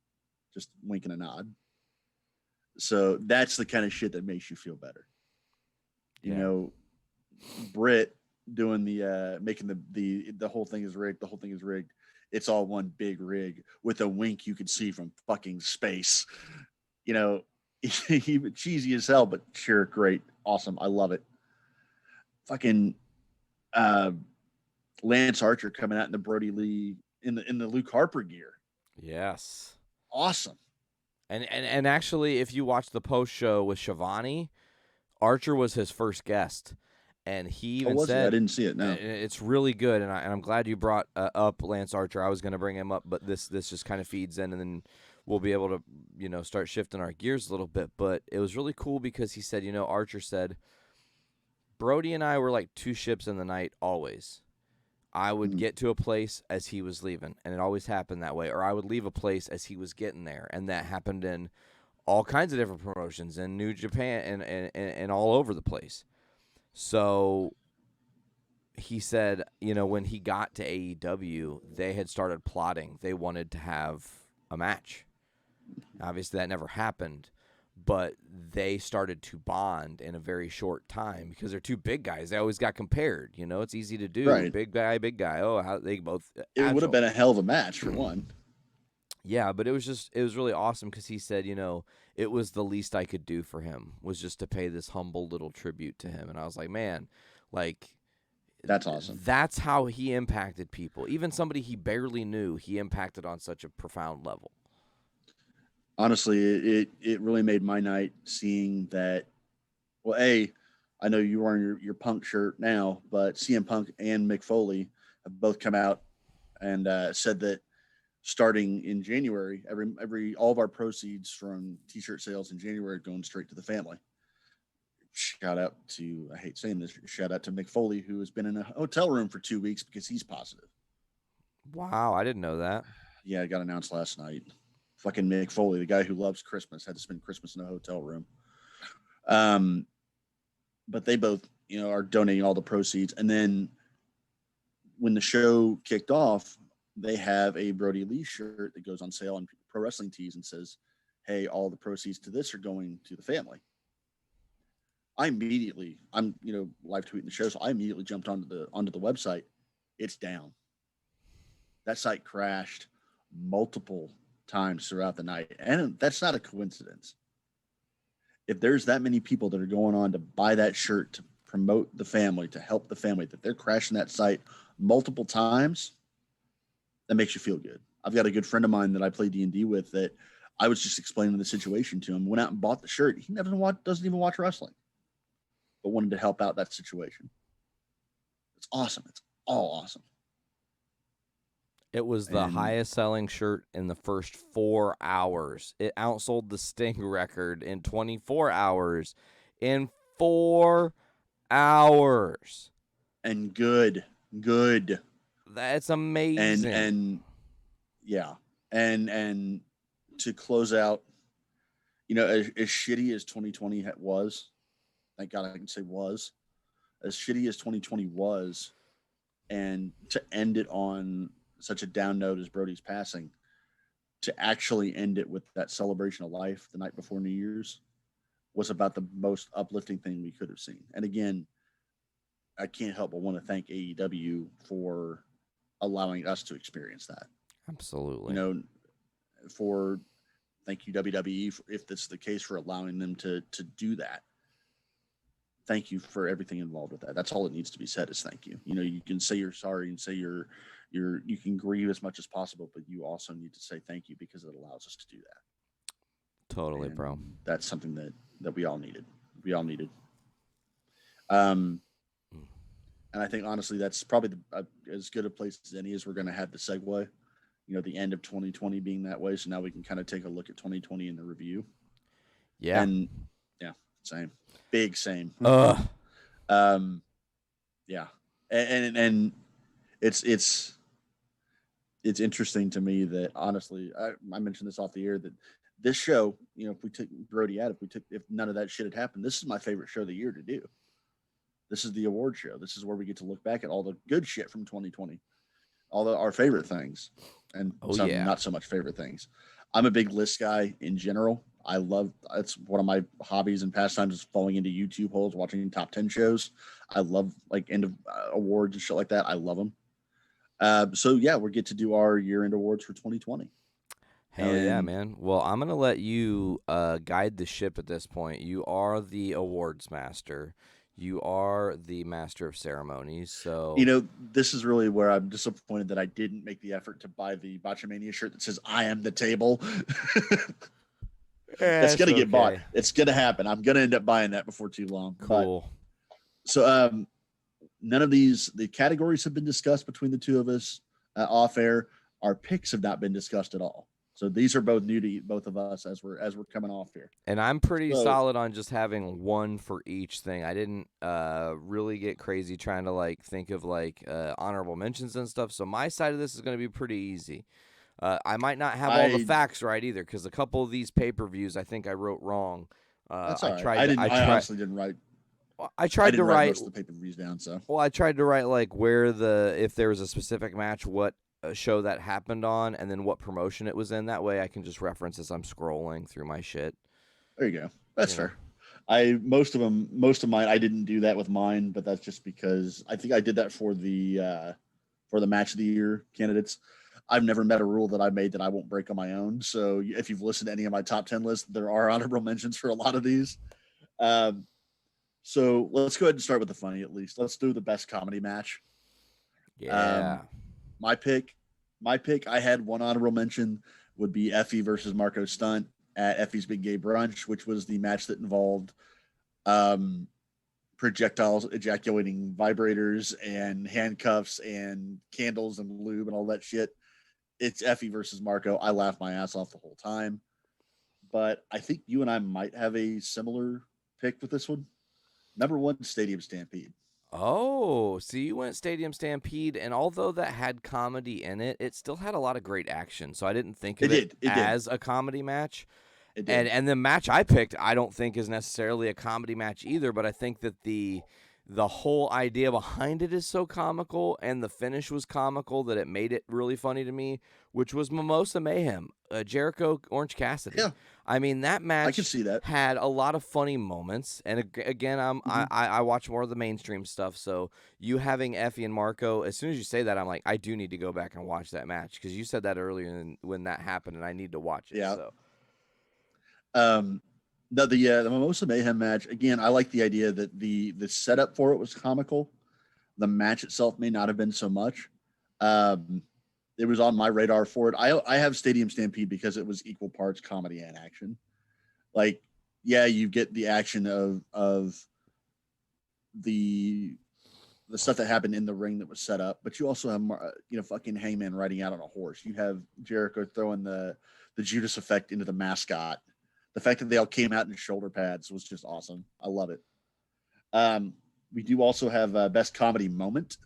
S2: just winking a nod. So that's the kind of shit that makes you feel better. Britt doing the making the whole thing is rigged. The whole thing is rigged. It's all one big rig with a wink you could see from fucking space. Cheesy as hell, but sure, great, awesome, I love it. Fucking Lance Archer coming out in the Brodie Lee in the Luke Harper gear.
S1: Yes,
S2: awesome.
S1: And actually, if you watch the post show with Shivani, Archer was his first guest, and he even said,
S2: I didn't see it. No,
S1: it's really good, and I'm glad you brought up Lance Archer. I was going to bring him up, but this just kind of feeds in, and then we'll be able to start shifting our gears a little bit. But it was really cool because he said, Archer said, Brodie and I were like two ships in the night always. I would get to a place as he was leaving, and it always happened that way. Or I would leave a place as he was getting there, and that happened in all kinds of different promotions in New Japan and all over the place. So he said, when he got to AEW, they had started plotting. They wanted to have a match. Obviously, that never happened. But they started to bond in a very short time because they're two big guys. They always got compared. It's easy to do.
S2: Right.
S1: Big guy, big guy. Oh, how they both.
S2: It would have been a hell of a match for one.
S1: Yeah, but it was really awesome because he said, it was the least I could do for him was just to pay this humble little tribute to him. And I was like, man,
S2: that's awesome.
S1: That's how he impacted people. Even somebody he barely knew, he impacted on such a profound level.
S2: Honestly, it really made my night seeing that. Well, I know you're wearing your Punk shirt now, but CM Punk and Mick Foley have both come out and said that starting in January, all of our proceeds from T-shirt sales in January are going straight to the family. Shout out to, I hate saying this, shout out to Mick Foley, who has been in a hotel room for 2 weeks because he's positive.
S1: Wow, I didn't know that.
S2: Yeah, it got announced last night. Fucking Mick Foley, the guy who loves Christmas, had to spend Christmas in a hotel room. but they both, are donating all the proceeds. And then when the show kicked off, they have a Brodie Lee shirt that goes on sale on Pro Wrestling Tees and says, "Hey, all the proceeds to this are going to the family." I'm live tweeting the show, so I immediately jumped onto the website. It's down. That site crashed multiple times throughout the night, and that's not a coincidence. If there's that many people that are going on to buy that shirt to promote the family, to help the family, that they're crashing that site multiple times, that makes you feel good. I've got a good friend of mine that I play D&D with that I was just explaining the situation to him, went out and bought the shirt. He doesn't even watch wrestling, but wanted to help out that situation. It's awesome. It's all awesome.
S1: It was the highest selling shirt in the first 4 hours. It outsold the Sting record in 24 hours. In 4 hours.
S2: And good.
S1: That's amazing.
S2: And yeah. And to close out, as shitty as 2020 was, thank God I can say was, as shitty as 2020 was, and to end it on such a down note as Brodie's passing, to actually end it with that celebration of life the night before New Year's was about the most uplifting thing we could have seen. And again, I can't help but want to thank AEW for allowing us to experience that.
S1: Absolutely.
S2: Thank you WWE, if that's the case, for allowing them to do that. Thank you for everything involved with that. That's all it needs to be said is thank you. You can say you're sorry and say you can grieve as much as possible, but you also need to say thank you because it allows us to do that.
S1: Totally, bro.
S2: That's something that we all needed. And I think honestly, that's probably as good a place as any as we're going to have the segue. The end of 2020 being that way. So now we can kind of take a look at 2020 in the review.
S1: Yeah.
S2: And yeah, same. Big same.
S1: Yeah.
S2: And it's interesting to me that honestly, I mentioned this off the air, that this show, if we took Brodie out, if none of that shit had happened, this is my favorite show of the year to do. This is the award show. This is where we get to look back at all the good shit from 2020, our favorite things, and not so much favorite things. I'm a big list guy in general. It's one of my hobbies and pastimes is falling into YouTube holes, watching top 10 shows. I love end of awards and shit like that. I love them. So yeah, we get to do our year-end awards for 2020.
S1: Hell yeah, man. Well, I'm going to let you guide the ship at this point. You are the awards master. You are the master of ceremonies. So
S2: this is really where I'm disappointed that I didn't make the effort to buy the Botchamania shirt that says "I am the table." It's gonna get bought. It's gonna happen. I'm gonna end up buying that before too long.
S1: Cool.
S2: So none of the categories have been discussed between the two of us off air. Our picks have not been discussed at all. So these are both new to both of us as we're coming off here.
S1: And I'm pretty solid on just having one for each thing. I didn't really get crazy trying to think of honorable mentions and stuff. So my side of this is going to be pretty easy. I might not have all the facts right either, because a couple of these pay-per-views I think I wrote wrong.
S2: That's all right. I honestly didn't write.
S1: I tried to write
S2: most of the pay-per-views down. So
S1: I tried to write if there was a specific match, what show that happened on, and then what promotion it was in. That way I can just reference as I'm scrolling through my shit.
S2: There you go. That's fair. Most of mine, I didn't do that with mine, but that's just because I think I did that for the match of the year candidates. I've never met a rule that I made that I won't break on my own. So if you've listened to any of my top 10 lists, there are honorable mentions for a lot of these. So let's go ahead and start with the funny, at least. Let's do the best comedy match.
S1: Yeah.
S2: My pick, I had one honorable mention, would be Effie versus Marco Stunt at Effie's Big Gay Brunch, which was the match that involved projectiles ejaculating vibrators and handcuffs and candles and lube and all that shit. It's Effie versus Marco. I laughed my ass off the whole time. But I think you and I might have a similar pick with this one. Number one, Stadium Stampede.
S1: Oh, so you went Stadium Stampede, and although that had comedy in it, it still had a lot of great action. So I didn't think of it as a comedy match.
S2: It did.
S1: And the match I picked, I don't think is necessarily a comedy match either, but I think that the whole idea behind it is so comical, and the finish was comical that it made it really funny to me, which was Mimosa Mayhem, Jericho Orange Cassidy.
S2: Yeah,
S1: I mean, that
S2: I can
S1: match
S2: see that.
S1: had a lot of funny moments, and again,
S2: Mhm.
S1: I watch more of the mainstream stuff, so you having Effie and Marco, as soon as you say that, I'm like, I do need to go back and watch that match, because you said that earlier when that happened, and I need to watch it.
S2: Yeah.
S1: So
S2: Um, the Mimosa Mayhem match again. I like the idea that the setup for it was comical. The match itself may not have been so much. Um, it was on my radar for it. I have Stadium Stampede because it was equal parts comedy and action. Like, yeah, you get the action of the the stuff that happened in the ring that was set up, but you also have fucking Hangman riding out on a horse. You have Jericho throwing the Judas effect into the mascot. The fact that they all came out in shoulder pads was just awesome. I love it. We do also have best comedy moment,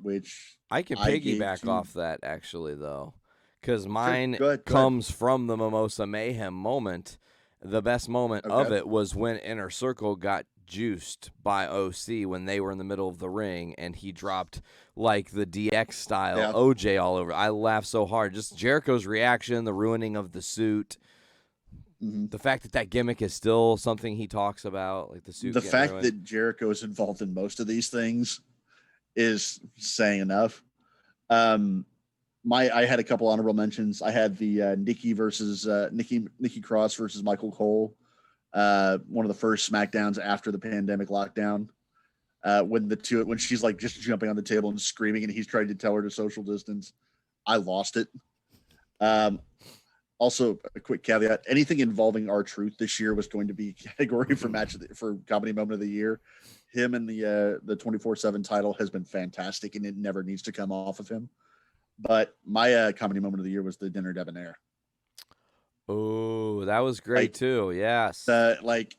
S2: which
S1: I can
S2: I gave
S1: piggyback
S2: to.
S1: off that actually, though, because
S2: Sure,
S1: mine
S2: go ahead. Go ahead.
S1: comes from the Mimosa Mayhem moment. The best moment of
S2: Okay.
S1: it was when Inner Circle got juiced by OC when they were in the middle of the ring, and he dropped like the DX style
S2: Yeah.
S1: OJ all over. I laughed so hard. Just Jericho's reaction, the ruining of the suit,
S2: Mm-hmm.
S1: the fact that that gimmick is still something he talks about, like the suit.
S2: The
S1: getting
S2: fact
S1: ruined.
S2: that Jericho is involved in most of these things is saying enough. Um, I had a couple honorable mentions. I had the Nikki Cross versus Michael Cole, one of the first SmackDowns after the pandemic lockdown. When she's like just jumping on the table and screaming, and he's trying to tell her to social distance. I lost it. Also, a quick caveat: anything involving R-Truth this year was going to be a category for comedy moment of the year. Him and the 24/7 title has been fantastic, and it never needs to come off of him. But my comedy moment of the year was the dinner debonair.
S1: Oh, that was great
S2: Like
S1: too. Yes.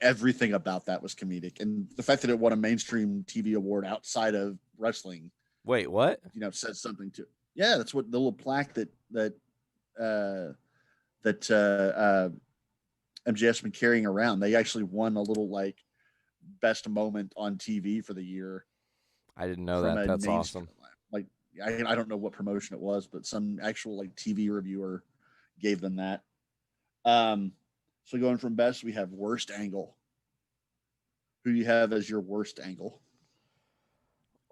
S2: everything about that was comedic, and the fact that it won a mainstream TV award outside of wrestling,
S1: Wait, what?
S2: says something to. Yeah, that's what the little plaque uh, that MJF's been carrying around. They actually won a little like best moment on TV for the year
S1: I didn't know
S2: from
S1: that.
S2: a
S1: That's
S2: mainstream.
S1: awesome.
S2: Like I don't know what promotion it was, but some actual like TV reviewer gave them that. So going from best, we have worst angle. Who do you have as your worst angle?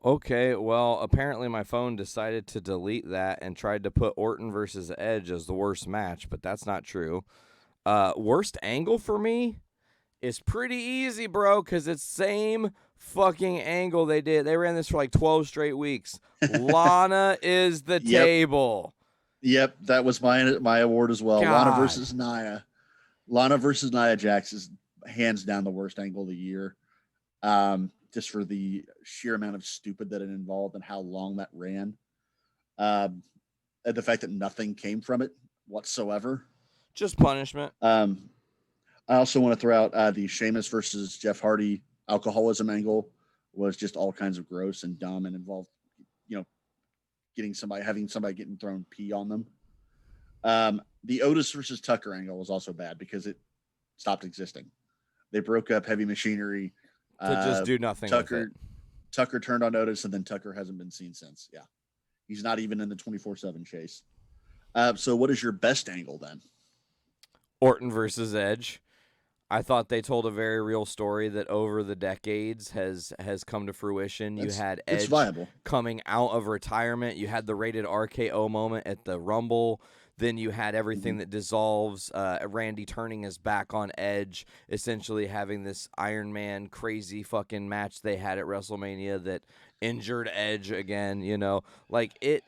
S1: Okay, well, apparently my phone decided to delete that and tried to put Orton versus Edge as the worst match, but that's not true. Worst angle for me is pretty easy, bro, because it's same fucking angle they did. They ran this for like 12 straight weeks. Lana is the
S2: Yep.
S1: table.
S2: Yep, that was my award as well.
S1: God.
S2: Lana versus Nia. Lana versus Nia Jax is hands down the worst angle of the year. Just for the sheer amount of stupid that it involved and how long that ran. And the fact that nothing came from it whatsoever.
S1: Just punishment.
S2: I also want to throw out the Sheamus versus Jeff Hardy alcoholism angle was just all kinds of gross and dumb and involved, having somebody getting thrown pee on them. The Otis versus Tucker angle was also bad because it stopped existing. They broke up Heavy Machinery.
S1: To just do nothing with it.
S2: Tucker turned on Otis, and then Tucker hasn't been seen since. Yeah. He's not even in the 24/7 chase. So what is your best angle then?
S1: Orton versus Edge. I thought they told a very real story that over the decades has come to fruition. You had
S2: It's
S1: Edge
S2: viable.
S1: coming out of retirement. You had the rated RKO moment at the Rumble. Then you had everything that dissolves. Randy turning his back on Edge, essentially having this Iron Man crazy fucking match they had at WrestleMania that injured Edge again. Like it.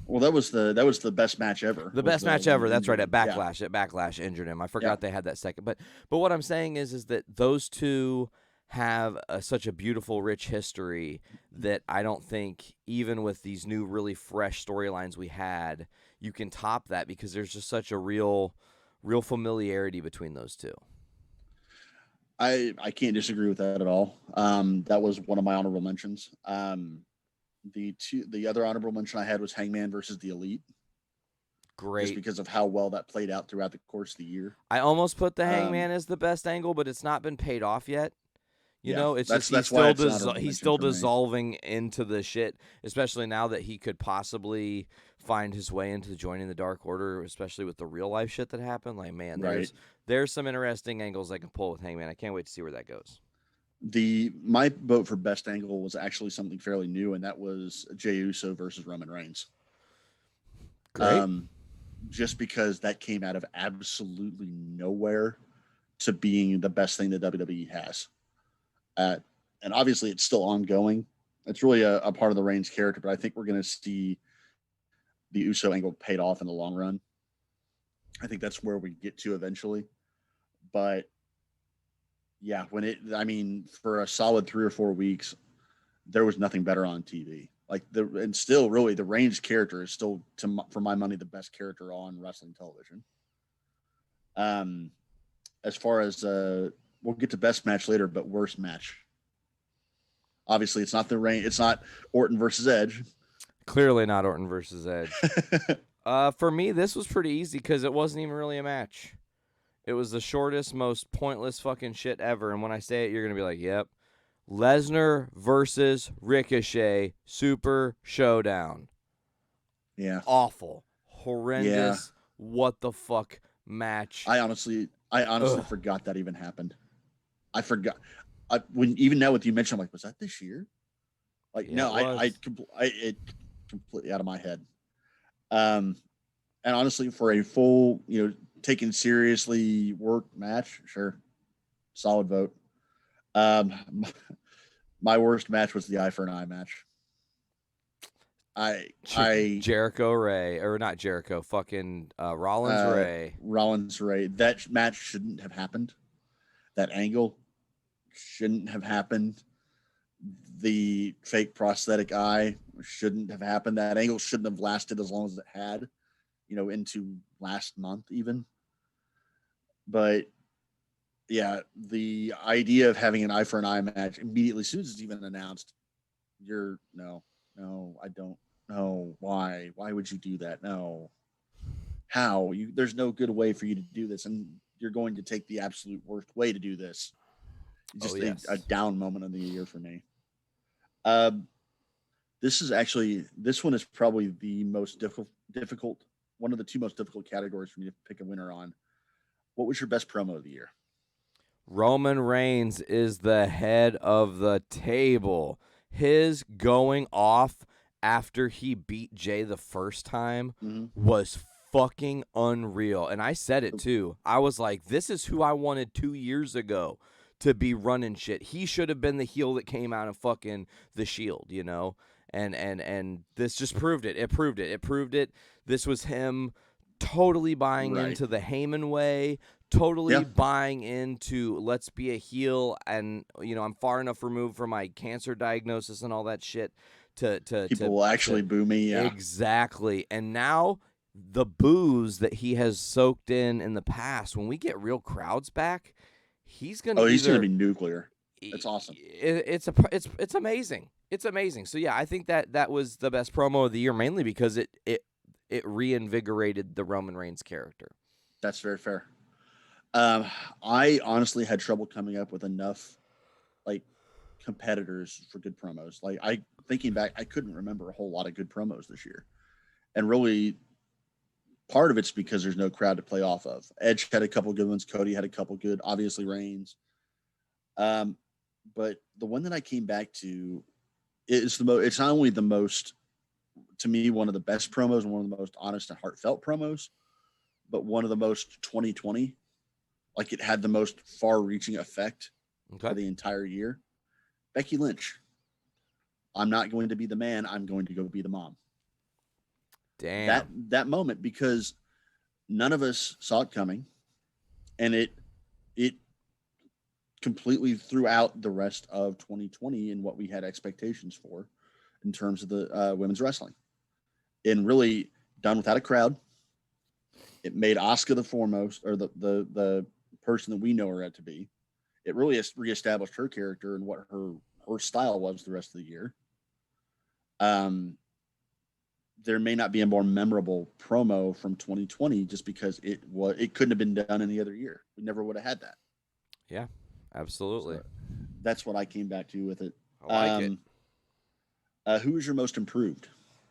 S2: Well, that was the best match ever.
S1: The best match ever. That's right. At
S2: Yeah.
S1: Backlash. At Backlash injured him. I forgot they had that second. But what I'm saying is that those two have such a beautiful, rich history that I don't think even with these new, really fresh storylines we had, you can top that because there's just such a real familiarity between those two.
S2: I can't disagree with that at all. That was one of my honorable mentions. The other honorable mention I had was Hangman versus the Elite. just
S1: great.
S2: because of how well that played out throughout the course of the year.
S1: I almost put the
S2: Um,
S1: Hangman as the best angle, but it's not been paid off yet. You
S2: yeah,
S1: know, it's just
S2: that's why it's an honorable
S1: he's
S2: mention
S1: still
S2: for me.
S1: dissolving into the shit, especially now that he could possibly find his way into joining the Dark Order, especially with the real life shit that happened. Like, man,
S2: Right.
S1: there's some interesting angles I can pull with Hangman. I can't wait to see where that goes.
S2: My vote for best angle was actually something fairly new, and that was Jey Uso versus Roman Reigns.
S1: Great.
S2: Just because that came out of absolutely nowhere to being the best thing that WWE has. And obviously, it's still ongoing. It's really a part of the Reigns character, but I think we're going to see the Uso angle paid off in the long run. I think that's where we get to eventually. But yeah, for a solid 3 or 4 weeks, there was nothing better on TV. And still, really, the Reigns character is still, for my money, the best character on wrestling television. As far as we'll get to best match later, but worst match. Obviously, it's not Orton versus Edge.
S1: Clearly not Orton versus Edge. For me, this was pretty easy because it wasn't even really a match. It was the shortest, most pointless fucking shit ever. And when I say it, you're going to be like, yep. Lesnar versus Ricochet Super Showdown.
S2: Yeah.
S1: Awful. Horrendous.
S2: Yeah.
S1: What the fuck match.
S2: I honestly forgot that even happened. I forgot. Even now with you mentioned, I'm like, was that this year? Like,
S1: Yeah,
S2: no, it completely out of my head. And honestly, for a full, taken seriously work match, sure, solid vote. My worst match was the eye for an eye match.
S1: Jericho Ray, or not Jericho, fucking Rollins Ray.
S2: Rollins Ray. That match shouldn't have happened. That angle shouldn't have happened. The fake prosthetic eye shouldn't have happened. That angle shouldn't have lasted as long as it had, into last month even. But yeah, the idea of having an eye for an eye match immediately, as soon as it's even announced, no, I don't know. Why would you do that? No. How? There's no good way for you to do this, and you're going to take the absolute worst way to do this. Just a down moment of the year for me. This one is probably the most difficult, one of the two most difficult categories for me to pick a winner on. What was your best promo of the year?
S1: Roman Reigns is the head of the table. His going off after he beat Jay the first time was fucking unreal. And I said it too. I was like, this is who I wanted 2 years ago to be running shit. He should have been the heel that came out of fucking the Shield, And this just proved it. It proved it. This was him totally buying into the Heyman way, totally buying into let's be a heel, and I'm far enough removed from my cancer diagnosis and all that shit to
S2: people will actually boo me. Yeah,
S1: exactly. And now the boos that he has soaked in the past, when we get real crowds back, he's gonna
S2: be nuclear. It's awesome.
S1: It's amazing. It's amazing. So yeah, I think that was the best promo of the year, mainly because it reinvigorated the Roman Reigns character.
S2: That's very fair. I honestly had trouble coming up with enough competitors for good promos. Thinking back, I couldn't remember a whole lot of good promos this year. And really, part of it's because there's no crowd to play off of. Edge had a couple good ones. Cody had a couple good, obviously Reigns. But the one that I came back to is it's not only the most, to me, one of the best promos and one of the most honest and heartfelt promos, but one of the most 2020. It had the most far-reaching effect for the entire year. Becky Lynch. I'm not going to be the man. I'm going to go be the mom.
S1: Damn.
S2: That moment, because none of us saw it coming, and it completely threw out the rest of 2020 and what we had expectations for in terms of the women's wrestling. And really done without a crowd. It made Asuka the foremost, or the person that we know her to be. It really reestablished her character and what her style was the rest of the year. there may not be a more memorable promo from 2020 just because it couldn't have been done any other year. We never would have had that.
S1: Yeah, absolutely.
S2: So that's what I came back to with it.
S1: I like it.
S2: Who is your most improved?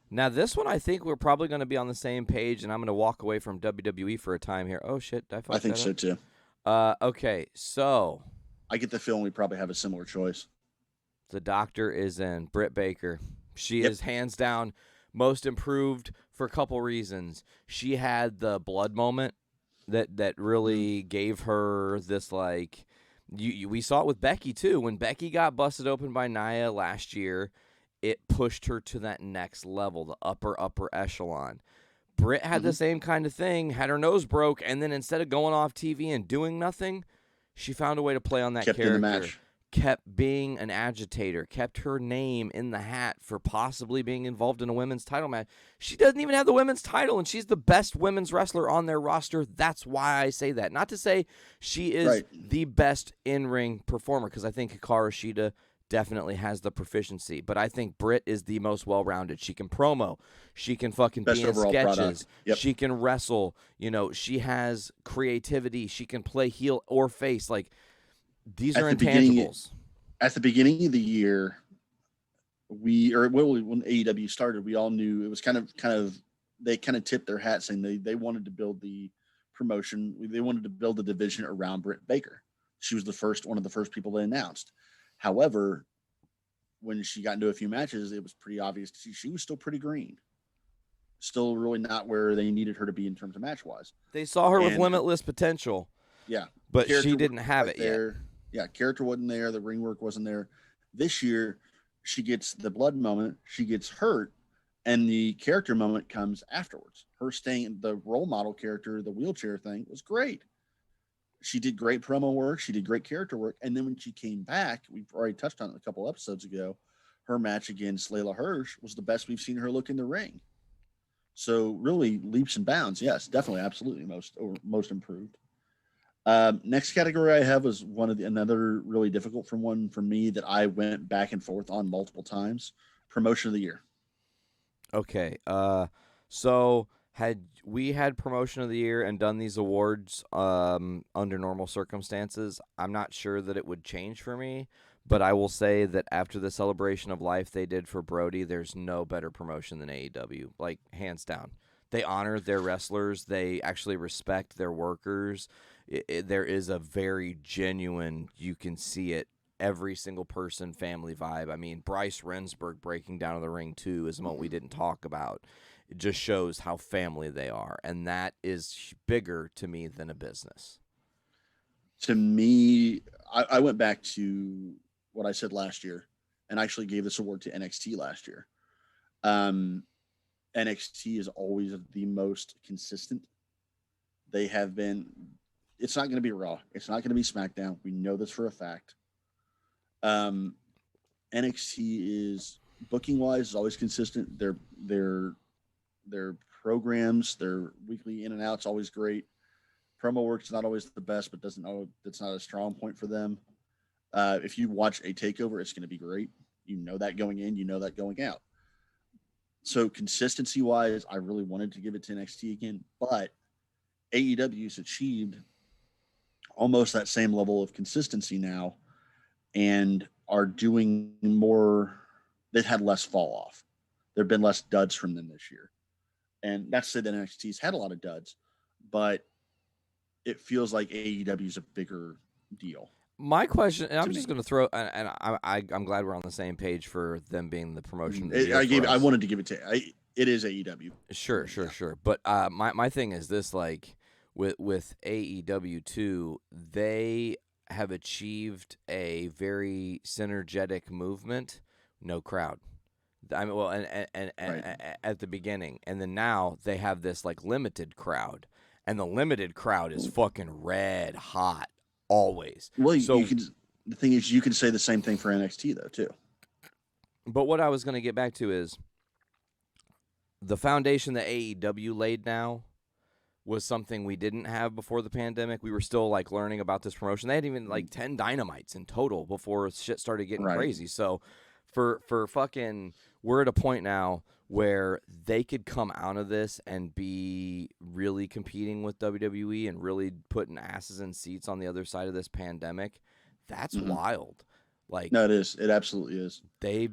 S1: Now, this one, I think we're probably going to be on the same page, and I'm going to walk away from WWE for a time here. Oh, shit. Did I fuck
S2: I think
S1: that
S2: so
S1: up?
S2: too.
S1: Okay, so
S2: I get the feeling we probably have a similar choice.
S1: the doctor is in. Britt Baker. She
S2: Yep.
S1: is hands down most improved for a couple reasons. She had the blood moment that really gave her this, like, we saw it with Becky too. When Becky got busted open by Nia last year, it pushed her to that next level, the upper echelon. Britt had the same kind of thing, had her nose broke, and then instead of going off TV and doing nothing, she found a way to play on that
S2: Kept
S1: character.
S2: in the match.
S1: Kept being an agitator, kept her name in the hat for possibly being involved in a women's title match. She doesn't even have the women's title, and she's the best women's wrestler on their roster. That's why I say that. Not to say she is the best in-ring performer, because I think Hikaru Shida definitely has the proficiency, but I think Britt is the most well-rounded. She can promo. She can fucking
S2: Best
S1: be in
S2: overall
S1: sketches.
S2: product. Yep.
S1: She can wrestle. She has creativity. She can play heel or face. Like, these are intangibles.
S2: At the beginning of the year, when AEW started, we all knew it was kind of they kind of tipped their hat saying they wanted to build the promotion. They wanted to build a division around Britt Baker. She was one of the first people they announced. However, when she got into a few matches, it was pretty obvious she was still pretty green. Still really not where they needed her to be in terms of match-wise.
S1: They saw her with limitless potential.
S2: Yeah.
S1: But she didn't have it yet.
S2: Yeah, character wasn't there. The ring work wasn't there. This year, she gets the blood moment. She gets hurt, and the character moment comes afterwards. Her staying the role model character, the wheelchair thing, was great. She did great promo work. She did great character work. And then when she came back, we've already touched on it a couple episodes ago, her match against Layla Hirsch was the best we've seen her look in the ring. So really, leaps and bounds. Yes, definitely, absolutely most improved. Next category I have is another really difficult one for me that I went back and forth on multiple times. Promotion of the year.
S1: Okay. So had we had promotion of the year and done these awards under normal circumstances, I'm not sure that it would change for me. But I will say that after the celebration of life they did for Brodie, there's no better promotion than AEW. Like, hands down. They honor their wrestlers. They actually respect their workers. There is a very genuine, you can see it, every single person family vibe. I mean, Bryce Rensburg breaking down in the ring too is a moment we didn't talk about. It just shows how family they are, and that is bigger to me than a business.
S2: To me, I went back to what I said last year and actually gave this award to NXT last year. NXT is always the most consistent. They have been. It's not going to be Raw. It's not going to be SmackDown. We know this for a fact. NXT is booking wise is always consistent. Their programs, their weekly in and outs always great. Promo work's not always the best, but that's not a strong point for them. If you watch a takeover, it's going to be great. You know that going in, you know that going out. So consistency wise, I really wanted to give it to NXT again, but AEW's achieved almost that same level of consistency now and are doing more. They've had less fall off. There have been less duds from them this year. And that's said that NXT's had a lot of duds, but it feels like AEW is a bigger deal.
S1: My question, and I'm just going to throw, and I'm glad we're on the same page for them being the promotion.
S2: I wanted to give it to. It is AEW.
S1: Sure. But my thing is this: like with AEW too, they have achieved a very synergetic movement, no crowd. I mean, well, and
S2: right.
S1: At the beginning, and then now they have this like limited crowd, and the limited crowd is fucking red hot. Always.
S2: Well, the thing is, you can say the same thing for NXT, though, too.
S1: But what I was going to get back to is the foundation that AEW laid now was something we didn't have before the pandemic. We were still, like, learning about this promotion. They had even, like, 10 Dynamites in total before shit started getting crazy. So for fucking, we're at a point now where they could come out of this and be really competing with WWE and really putting asses in seats on the other side of this pandemic, that's wild. Like,
S2: no, it is. It absolutely is.
S1: They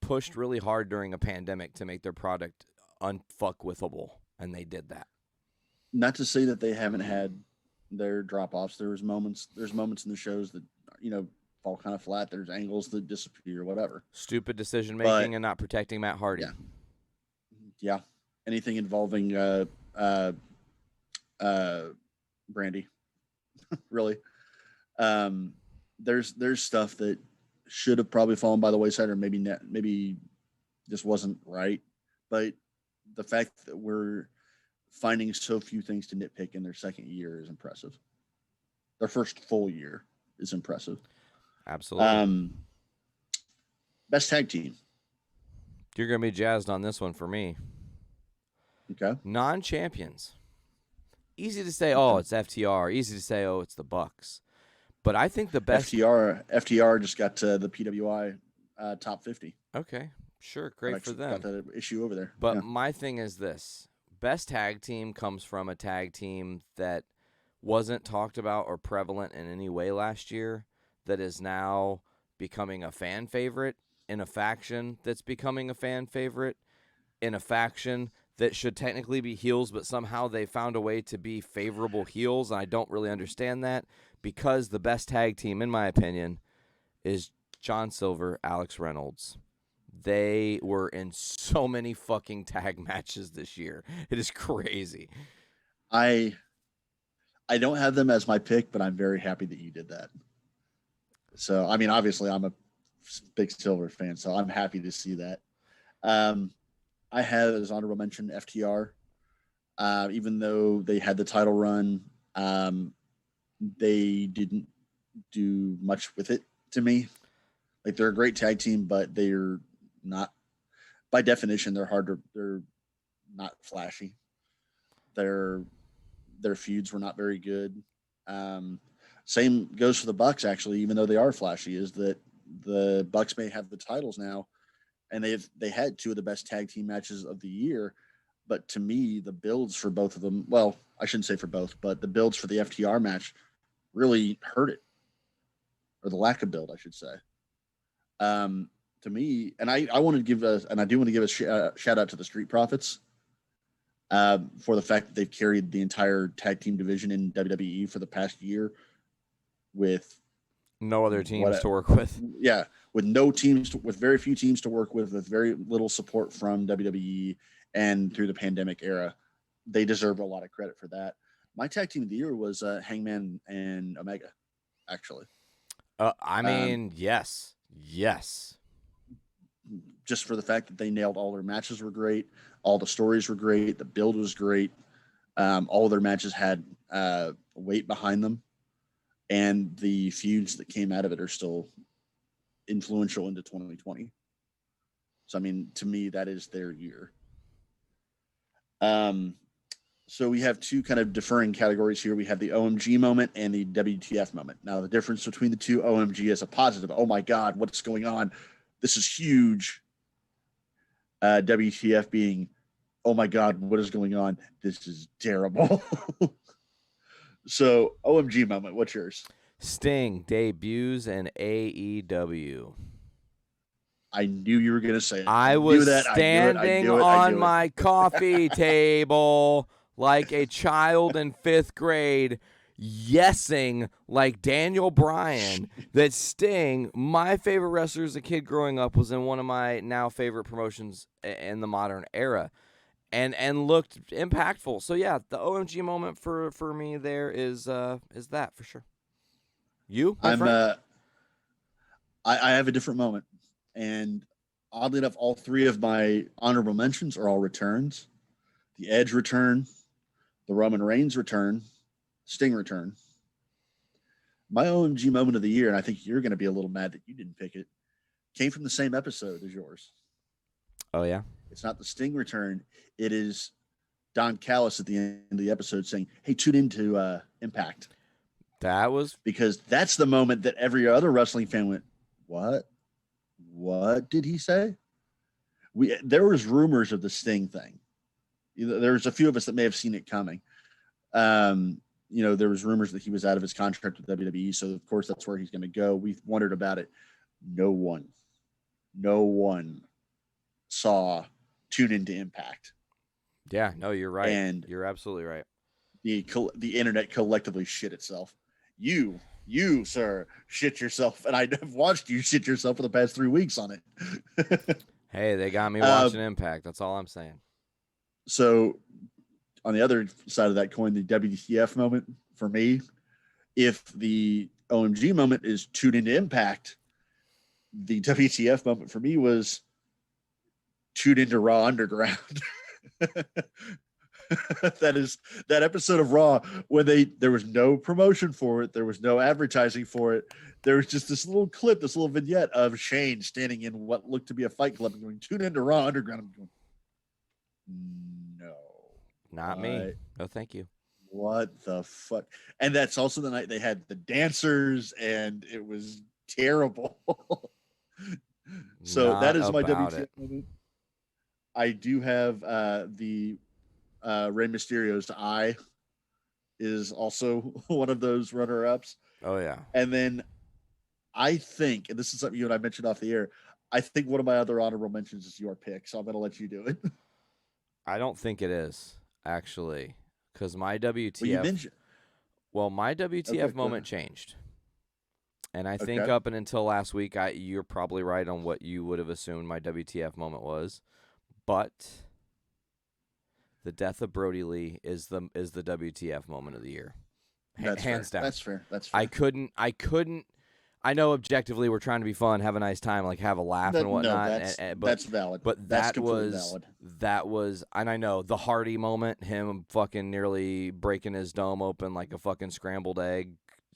S1: pushed really hard during a pandemic to make their product unfuckwithable, and they did that.
S2: Not to say that they haven't had their drop offs. There's moments in the shows that fall kind of flat. There's angles that disappear, whatever.
S1: Stupid decision making and not protecting Matt Hardy.
S2: Yeah. Anything involving Brandy, really. There's stuff that should have probably fallen by the wayside, or maybe just wasn't right. But the fact that we're finding so few things to nitpick in their second year is impressive. Their first full year is impressive.
S1: Absolutely.
S2: Best tag team.
S1: You're going to be jazzed on this one for me.
S2: Okay.
S1: Non-champions. Easy to say, oh, it's FTR. Easy to say, oh, it's the Bucks. But I think the best...
S2: FTR just got the PWI top 50.
S1: Okay. Sure. Great for them.
S2: Got that issue over there.
S1: But my thing is this. Best tag team comes from a tag team that wasn't talked about or prevalent in any way last year, that is now becoming a fan favorite in a faction that's becoming a fan favorite in a faction that should technically be heels, but somehow they found a way to be favorable heels, and I don't really understand that, because the best tag team, in my opinion, is John Silver, Alex Reynolds. They were in so many fucking tag matches this year. It is crazy.
S2: I don't have them as my pick, but I'm very happy that you did that. So, I mean, obviously, I'm a big Silver fan, so I'm happy to see that. I have, as honorable mention, FTR. Even though they had the title run, they didn't do much with it to me. Like, they're a great tag team, but they're not, by definition, they're not flashy. Their feuds were not very good. Same goes for the Bucks, actually, even though they are flashy, is that the Bucks may have the titles now, and they had two of the best tag team matches of the year. But to me, the builds for both of them, well, I shouldn't say for both, but the builds for the FTR match really hurt it, or the lack of build, I should say. To me, and I want to give a shout out to the Street Profits for the fact that they've carried the entire tag team division in WWE for the past year with
S1: no other teams to work with.
S2: Yeah, with no teams, with very few teams to work with very little support from WWE, and through the pandemic era, they deserve a lot of credit for that. My tag team of the year was Hangman and Omega, actually.
S1: I mean, yes.
S2: Just for the fact that they nailed all their matches were great, all the stories were great, the build was great. All their matches had weight behind them, and the feuds that came out of it are still influential into 2020. So, I mean, to me, that is their year. So we have two kind of differing categories here. We have the OMG moment and the WTF moment. Now, the difference between the two, OMG is a positive. Oh my God, what's going on? This is huge. WTF being, oh my God, what is going on? This is terrible. So, OMG moment, what's yours?
S1: Sting debuts in AEW.
S2: I knew you were going to say it.
S1: I was standing on my coffee table like a child in 5th grade, yesing like Daniel Bryan that Sting, my favorite wrestler as a kid growing up, was in one of my now favorite promotions in the modern era, and looked impactful. So yeah, the OMG moment for me there is that for sure. You, my friend?
S2: I have a different moment, and oddly enough, all three of my honorable mentions are all returns. The Edge return, the Roman Reigns return, Sting return. My OMG moment of the year, and I think you're going to be a little mad that you didn't pick it, came from the same episode as yours.
S1: Oh, yeah?
S2: It's not the Sting return. It is Don Callis at the end of the episode saying, hey, tune into Impact.
S1: That was...
S2: Because that's the moment that every other wrestling fan went, what? What did he say? there was rumors of the Sting thing. There's a few of us that may have seen it coming. There was rumors that he was out of his contract with WWE, so of course that's where he's going to go. We've wondered about it. No one saw Tune Into Impact.
S1: Yeah, no, you're right.
S2: And
S1: you're absolutely right.
S2: The internet collectively shit itself. You, sir, shit yourself, and I've watched you shit yourself for the past 3 weeks on it.
S1: Hey, they got me watching Impact. That's all I'm saying.
S2: So, on the other side of that coin, the WTF moment for me, if the OMG moment is Tune Into Impact, the WTF moment for me was Tune Into Raw Underground. that episode of Raw when there was no promotion for it, there was no advertising for it. There was just this little clip, this little vignette of Shane standing in what looked to be a fight club and going, "Tune Into Raw Underground." I'm going, no,
S1: not me. No, thank you.
S2: What the fuck? And that's also the night they had the dancers, and it was terrible. So that is my WTF moment. I do have the Rey Mysterio's eye is also one of those runner-ups.
S1: Oh, yeah.
S2: And then I think, and this is something you and I mentioned off the air, I think one of my other honorable mentions is your pick, so I'm going to let you do it.
S1: I don't think it is, actually, because my WTF... Well, my WTF moment changed. And I think up and until last week, you're probably right on what you would have assumed my WTF moment was. But the death of Brodie Lee is the WTF moment of the year. Hands down.
S2: That's fair.
S1: I couldn't. I know objectively we're trying to be fun, have a nice time, like have a laugh and whatnot.
S2: No, that's valid.
S1: But
S2: that's valid.
S1: That was, and I know the Hardy moment, him fucking nearly breaking his dome open like a fucking scrambled egg,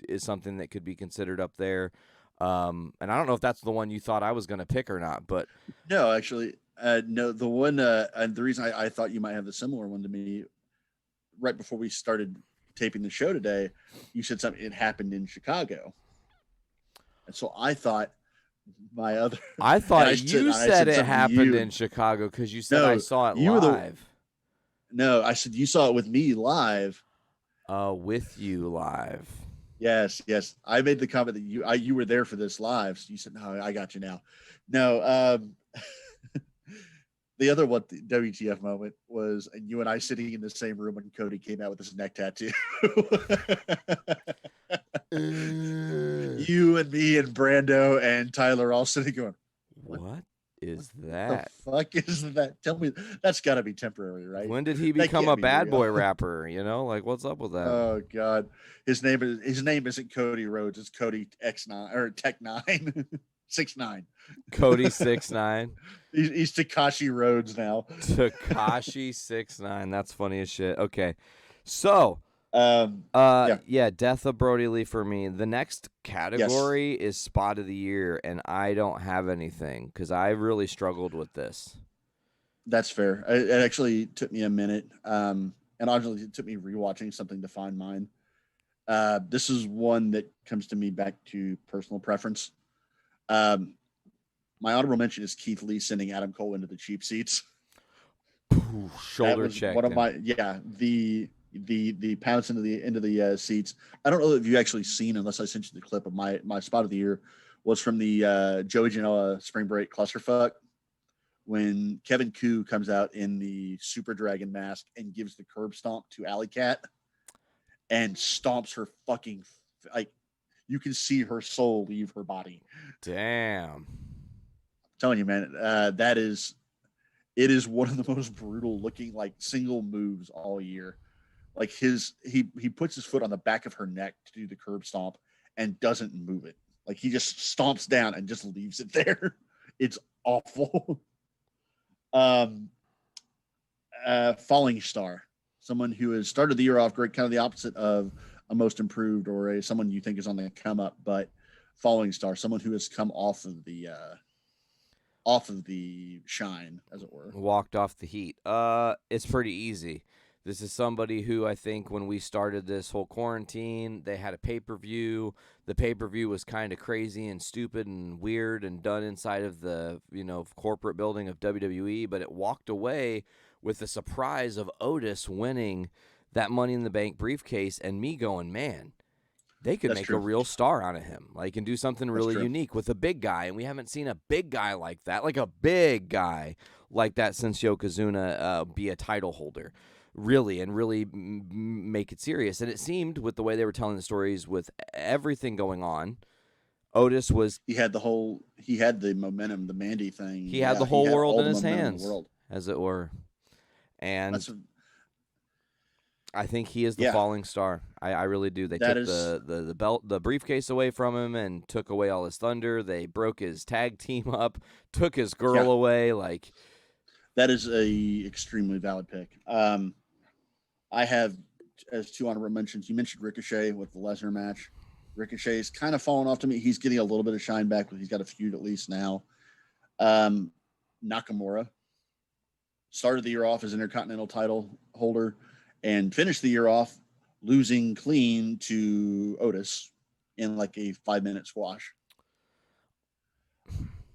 S1: is something that could be considered up there. And I don't know if that's the one you thought I was going to pick or not, but
S2: no, actually. No, the one, and the reason I thought you might have a similar one to me, right before we started taping the show today, you said something, it happened in Chicago. And so I thought
S1: I thought you said it happened in Chicago because you said I saw it live.
S2: No, I said you saw it with me live.
S1: With you live.
S2: Yes. I made the comment that you were there for this live. So you said, no, I got you now. No, the other one, the WTF moment, was you and I sitting in the same room when Cody came out with his neck tattoo. You and me and Brando and Tyler all sitting going,
S1: what is that?
S2: The fuck is that? Tell me, that's got to be temporary, right?
S1: When did he become a bad boy rapper? Like what's up with that?
S2: Oh God, his name isn't Cody Rhodes. It's Cody X9 or Tech 9, 6ix9ine.
S1: Cody 6ix9ine.
S2: He's Tekashi Rhodes now.
S1: Tekashi 6ix9ine. That's funny as shit. Okay, so death of Brodie Lee for me. The next category is spot of the year, and I don't have anything because I really struggled with this.
S2: That's fair. It actually took me a minute, and obviously it took me rewatching something to find mine. This is one that comes to me back to personal preference. My honorable mention is Keith Lee sending Adam Cole into the cheap seats.
S1: Shoulder check.
S2: One of my the pounce into the seats. I don't know if you actually seen, unless I sent you the clip of my spot of the year was from the Joey Janela Spring Break clusterfuck when Kevin Koo comes out in the Super Dragon mask and gives the curb stomp to Alley Cat and stomps her fucking, like, you can see her soul leave her body.
S1: Damn.
S2: I'm telling you, man, it is one of the most brutal looking, like, single moves all year. Like he puts his foot on the back of her neck to do the curb stomp and doesn't move it. Like he just stomps down and just leaves it there. It's awful. Falling Star, someone who has started the year off great, kind of the opposite of a most improved or someone you think is on the come up, but Falling Star, someone who has come off of the shine, as it were.
S1: Walked off the heat. It's pretty easy. This is somebody who I think when we started this whole quarantine, they had a pay-per-view. The pay-per-view was kind of crazy and stupid and weird and done inside of the, corporate building of WWE, but it walked away with the surprise of Otis winning that Money in the Bank briefcase and me going, man, they could
S2: That's
S1: make a
S2: true.
S1: real star out of him, like, and do something
S2: That's
S1: really
S2: true.
S1: unique with a big guy. And we haven't seen a big guy like that, since Yokozuna be a title holder, really, and really make it serious. And it seemed, with the way they were telling the stories, with everything going on, Otis was
S2: He had the momentum, the Mandy thing.
S1: he had the
S2: He
S1: whole
S2: had
S1: world
S2: all
S1: in
S2: the
S1: his
S2: momentum in
S1: hands,
S2: the world.
S1: as it were. And
S2: That's
S1: I think he is the
S2: Yeah.
S1: falling star. I really do. They took the belt, the briefcase away from him, and took away all his thunder. They broke his tag team up, took his girl away. Like,
S2: that is a extremely valid pick. I have as two honorable mentions. You mentioned Ricochet with the Lesnar match. Ricochet's kind of fallen off to me. He's getting a little bit of shine back, but he's got a feud at least now. Nakamura started the year off as Intercontinental title holder and finished the year off losing clean to Otis in like a 5-minute squash.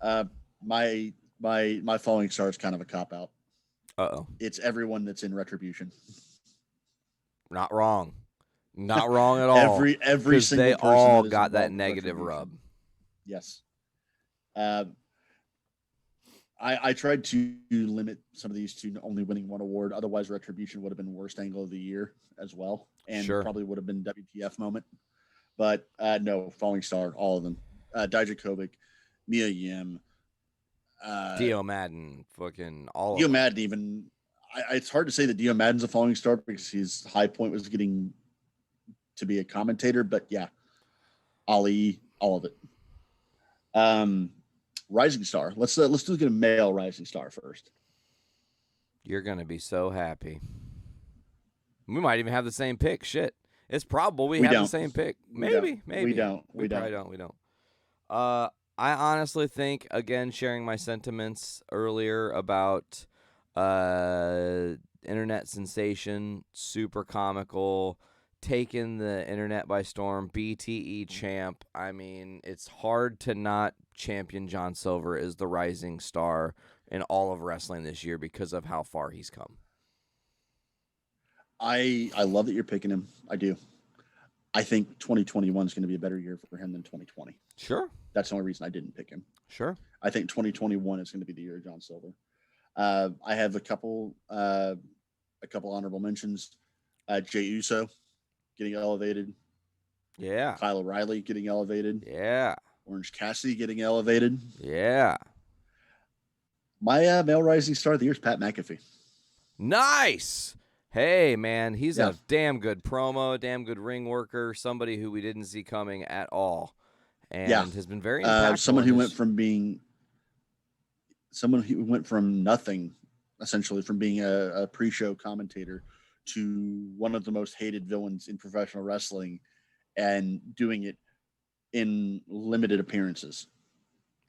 S2: My falling star is kind of a cop out. It's everyone that's in Retribution.
S1: Not wrong. Not wrong at all.
S2: Every single
S1: they
S2: person
S1: all
S2: that is
S1: got that
S2: involved with
S1: negative
S2: Retribution.
S1: rub.
S2: Yes. I tried to limit some of these to only winning one award. Otherwise, Retribution would have been worst angle of the year as well, and probably would have been WTF moment. But no, falling star, all of them. Dijakovic, Mia Yim,
S1: Dio Madden, fucking all of
S2: Dio
S1: them.
S2: Madden. Even it's hard to say that Dio Madden's a falling star because his high point was getting to be a commentator. But yeah, Ali, all of it. Rising star. Let's get a male rising star first.
S1: You're gonna be so happy. We might even have the same pick. Shit, it's probable we have the same pick. Maybe.
S2: We don't.
S1: We don't. I honestly think, again, sharing my sentiments earlier about internet sensation, super comical, taking the internet by storm, BTE champ. I mean, it's hard to not champion John Silver as the rising star in all of wrestling this year because of how far he's come.
S2: I love that you're picking him. I do. I think 2021 is going to be a better year for him than 2020.
S1: Sure.
S2: That's the only reason I didn't pick him.
S1: Sure.
S2: I think 2021 is going to be the year of John Silver. I have a couple honorable mentions. Jey Uso getting elevated.
S1: Yeah.
S2: Kyle O'Reilly getting elevated.
S1: Yeah.
S2: Orange Cassidy getting elevated.
S1: Yeah.
S2: My male rising star of the year is Pat McAfee.
S1: Nice. Hey, man, he's a damn good promo, damn good ring worker, somebody who we didn't see coming at all, and has been very impactful.
S2: Someone who went from nothing, essentially, from being a pre-show commentator to one of the most hated villains in professional wrestling, and doing it in limited appearanrances.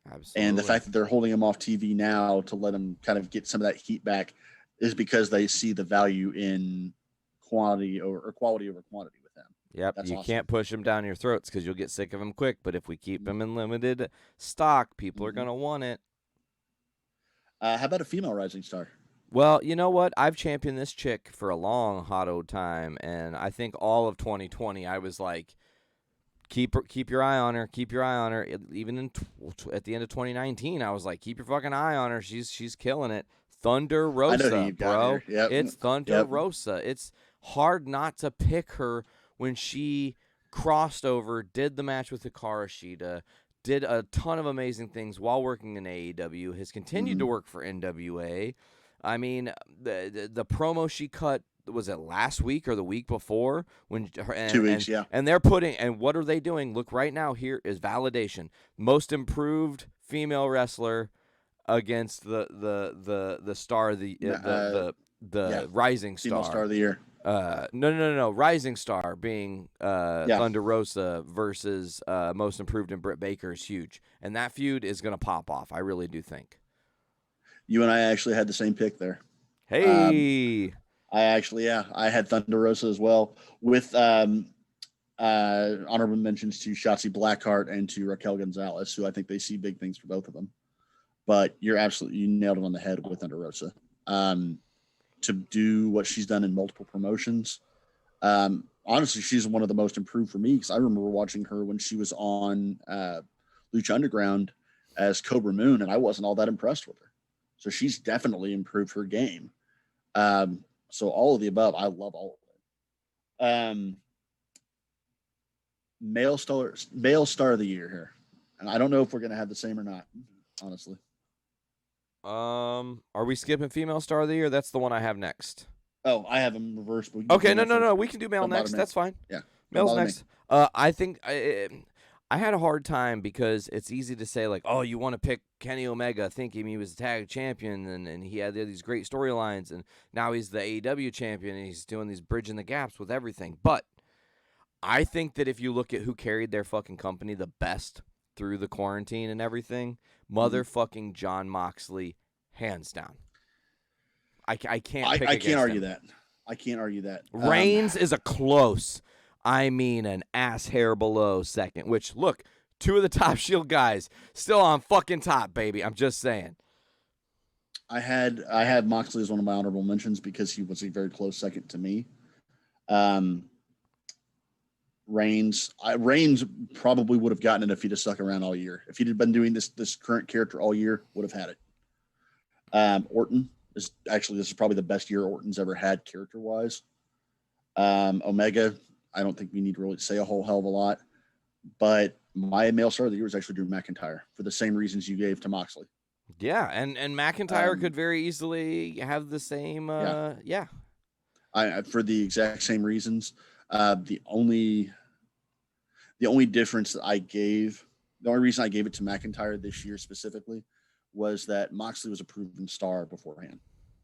S1: Absolutely.
S2: And the fact that they're holding him off TV now to let him kind of get some of that heat back is because they see the value in quality over quantity with him.
S1: Yep, that's awesome. Can't push him down your throats because you'll get sick of him quick. But if we keep him in limited stock, people are going to want it.
S2: How about a female rising star?
S1: Well, you know what? I've championed this chick for a long, hot old time. And I think all of 2020, I was like, keep your eye on her. Keep your eye on her. Even at the end of 2019, I was like, keep your fucking eye on her. She's killing it. Thunder Rosa, bro.
S2: Yep.
S1: It's Thunder Rosa. It's hard not to pick her when she crossed over, did the match with Hikaru Shida, did a ton of amazing things while working in AEW, has continued to work for NWA. I mean, the promo she cut, was it last week or the week before?
S2: 2 weeks, yeah.
S1: And they're putting, and what are they doing? Look, right now, here is validation. Most improved female wrestler against the star of the rising star.
S2: Female star of the year.
S1: No. Rising star being Thunder Rosa versus most improved in Britt Baker is huge. And that feud is going to pop off. I really do think.
S2: You and I actually had the same pick there.
S1: Hey.
S2: I had Thunder Rosa as well with honorable mentions to Shotzi Blackheart and to Raquel Gonzalez, who I think they see big things for both of them. But you nailed it on the head with Thunder Rosa. To do what she's done in multiple promotions, honestly, she's one of the most improved for me because I remember watching her when she was on Lucha Underground as Cobra Moon, and I wasn't all that impressed with her. So she's definitely improved her game. So all of the above, I love all of it. Male star of the year here, and I don't know if we're gonna have the same or not, honestly.
S1: Are we skipping female star of the year? That's the one I have next.
S2: Oh, I have them reversed.
S1: Okay, no. We can do male
S2: Don't
S1: next. That's fine.
S2: Yeah,
S1: Male's next. I think I had a hard time because it's easy to say, like, oh, you want to pick Kenny Omega thinking he was the tag champion and he had these great storylines, and now he's the AEW champion and he's doing these bridging the gaps with everything. But I think that if you look at who carried their fucking company the best through the quarantine and everything, motherfucking Jon Moxley, hands down. I can't pick
S2: I can't argue
S1: him.
S2: that. I can't argue that.
S1: Reigns is a close, I mean an ass hair below second, which, look, two of the top Shield guys still on fucking top, baby. I'm just saying.
S2: I had Moxley as one of my honorable mentions because he was a very close second to me. Reigns probably would have gotten it if he'd have stuck around all year. If he'd been doing this current character all year, would have had it. Orton this is probably the best year Orton's ever had character wise. Omega, I don't think we need to really say a whole hell of a lot, but my male star of the year was actually Drew McIntyre for the same reasons you gave to Moxley.
S1: Yeah, and McIntyre could very easily have the same. Yeah.
S2: For the exact same reasons. The only difference that the only reason I gave it to McIntyre this year specifically was that Moxley was a proven star beforehand.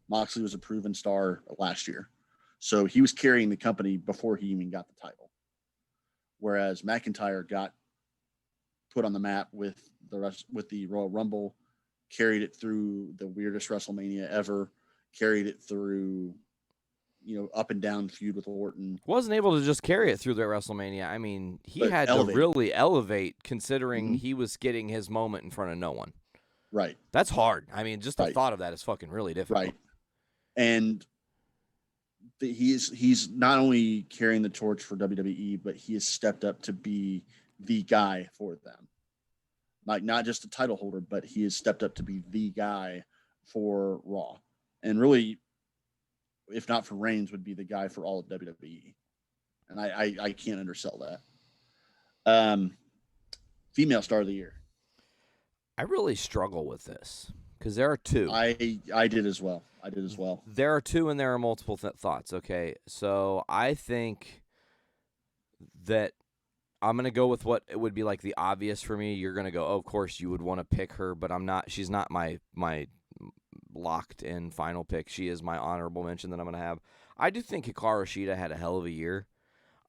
S2: Moxley was a proven star last year. So he was carrying the company before he even got the title. Whereas McIntyre got put on the map with the Royal Rumble, carried it through the weirdest WrestleMania ever, carried it through, up and down feud with Orton.
S1: Wasn't able to just carry it through the WrestleMania. I mean, he had to really elevate considering he was getting his moment in front of no one.
S2: Right.
S1: That's hard. I mean, just the thought of that is fucking really difficult.
S2: Right. And he's not only carrying the torch for WWE, but he has stepped up to be the guy for them. Like, not just a title holder, but he has stepped up to be the guy for Raw. And really, if not for Reigns, would be the guy for all of WWE. And I can't undersell that. Female star of the year.
S1: I really struggle with this because there are two.
S2: I did as well.
S1: There are two and there are multiple thoughts, okay? So I think that I'm going to go with what it would be like the obvious for me. You're going to go, oh, of course you would want to pick her, but I'm not. She's not my locked in final pick. She is my honorable mention that I'm going to have. I do think Hikaru Shida had a hell of a year.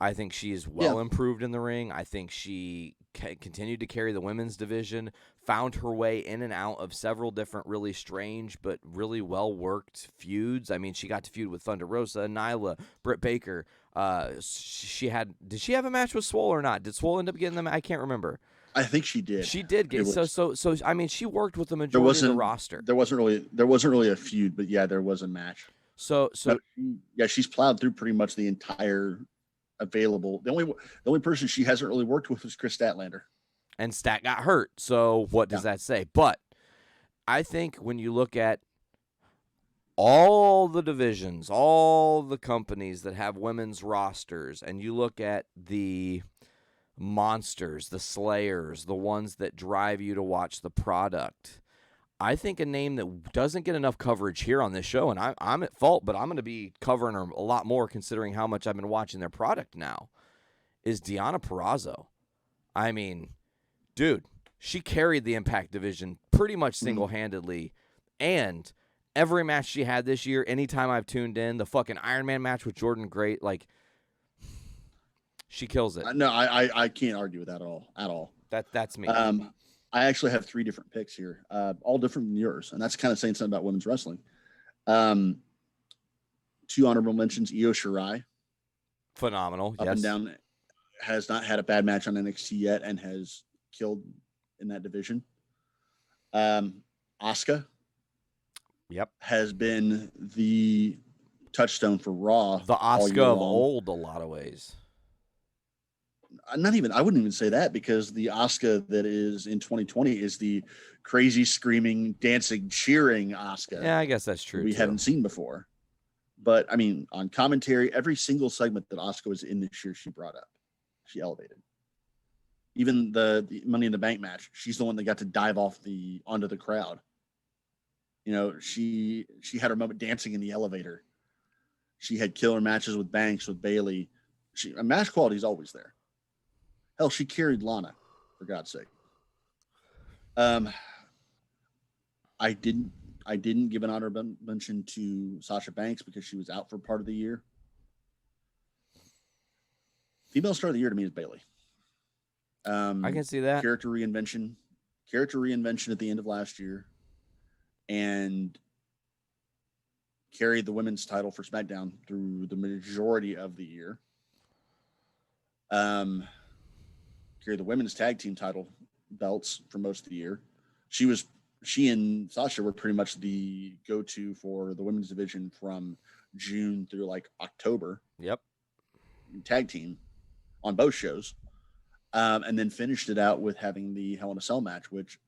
S1: I think she is well improved in the ring. I think she continued to carry the women's division, found her way in and out of several different really strange but really well-worked feuds. I mean, she got to feud with Thunder Rosa, Nyla, Britt Baker. Did she have a match with Swole or not? Did Swole end up getting them? I can't remember.
S2: I think she did.
S1: She did get so. I mean, she worked with the majority of the roster.
S2: There wasn't really a feud, but yeah, there was a match.
S1: So
S2: she's plowed through pretty much the entire available. The only person she hasn't really worked with is Chris Statlander,
S1: and Stat got hurt. So what does that say? But I think when you look at all the divisions, all the companies that have women's rosters, and you look at the monsters, the slayers, the ones that drive you to watch the product, I think a name that doesn't get enough coverage here on this show, and I'm at fault, but I'm going to be covering her a lot more considering how much I've been watching their product now, is Deonna Purrazzo. I mean, dude, she carried the Impact division pretty much single-handedly, and every match she had this year, anytime I've tuned in, the fucking Iron Man match with Jordan Great, like, she kills it.
S2: No, I can't argue with that at all.
S1: That's me.
S2: I actually have 3 different picks here, all different than yours, and that's kind of saying something about women's wrestling. 2 honorable mentions. Io Shirai,
S1: Phenomenal.
S2: up
S1: Yes.
S2: and down, has not had a bad match on NXT yet and has killed in that division. Asuka.
S1: Yep.
S2: Has been the touchstone for Raw.
S1: The
S2: all year
S1: Asuka of
S2: long.
S1: old, a lot of ways.
S2: I wouldn't even say that, because the Asuka that is in 2020 is the crazy, screaming, dancing, cheering Asuka.
S1: Yeah, I guess that's true.
S2: We haven't seen before. But I mean, on commentary, every single segment that Asuka was in this year, she brought up, she elevated. Even the Money in the Bank match, she's the one that got to dive off onto the crowd. You know, she had her moment dancing in the elevator. She had killer matches with Banks, with Bailey. Match quality is always there. Hell, she carried Lana, for God's sake. I didn't give an honorable mention to Sasha Banks because she was out for part of the year. Female star of the year to me is Bailey.
S1: I can see that.
S2: Character reinvention at the end of last year, and carried the women's title for SmackDown through the majority of the year. Carried the women's tag team title belts for most of the year. She and Sasha were pretty much the go-to for the women's division from June through like October.
S1: Yep.
S2: Tag team on both shows. And then finished it out with having the Hell in a Cell match, which,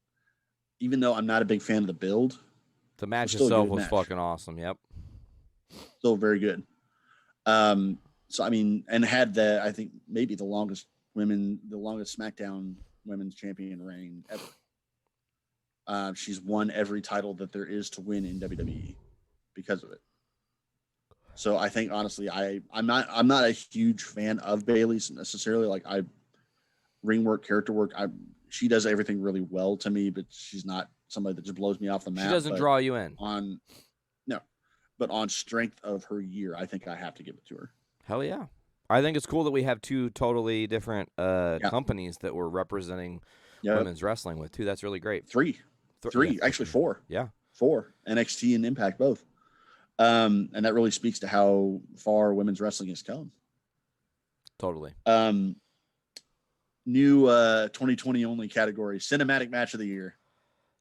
S2: even though I'm not a big fan of the build,
S1: the match itself was fucking awesome. Yep.
S2: Still very good. So, I mean, and had I think maybe the longest SmackDown women's champion reign ever. She's won every title that there is to win in WWE because of it. So I think, honestly, I'm not a huge fan of Bayley necessarily. Like, ring work, character work, she does everything really well to me, but she's not somebody that just blows me off the map.
S1: She doesn't draw you in.
S2: But on strength of her year, I think I have to give it to her.
S1: Hell yeah. I think it's cool that we have two totally different companies that we're representing women's wrestling with, too. That's really great.
S2: Three. Actually, 4.
S1: Yeah.
S2: 4. NXT and Impact both. And that really speaks to how far women's wrestling has come.
S1: Totally.
S2: New 2020 only category, cinematic match of the year.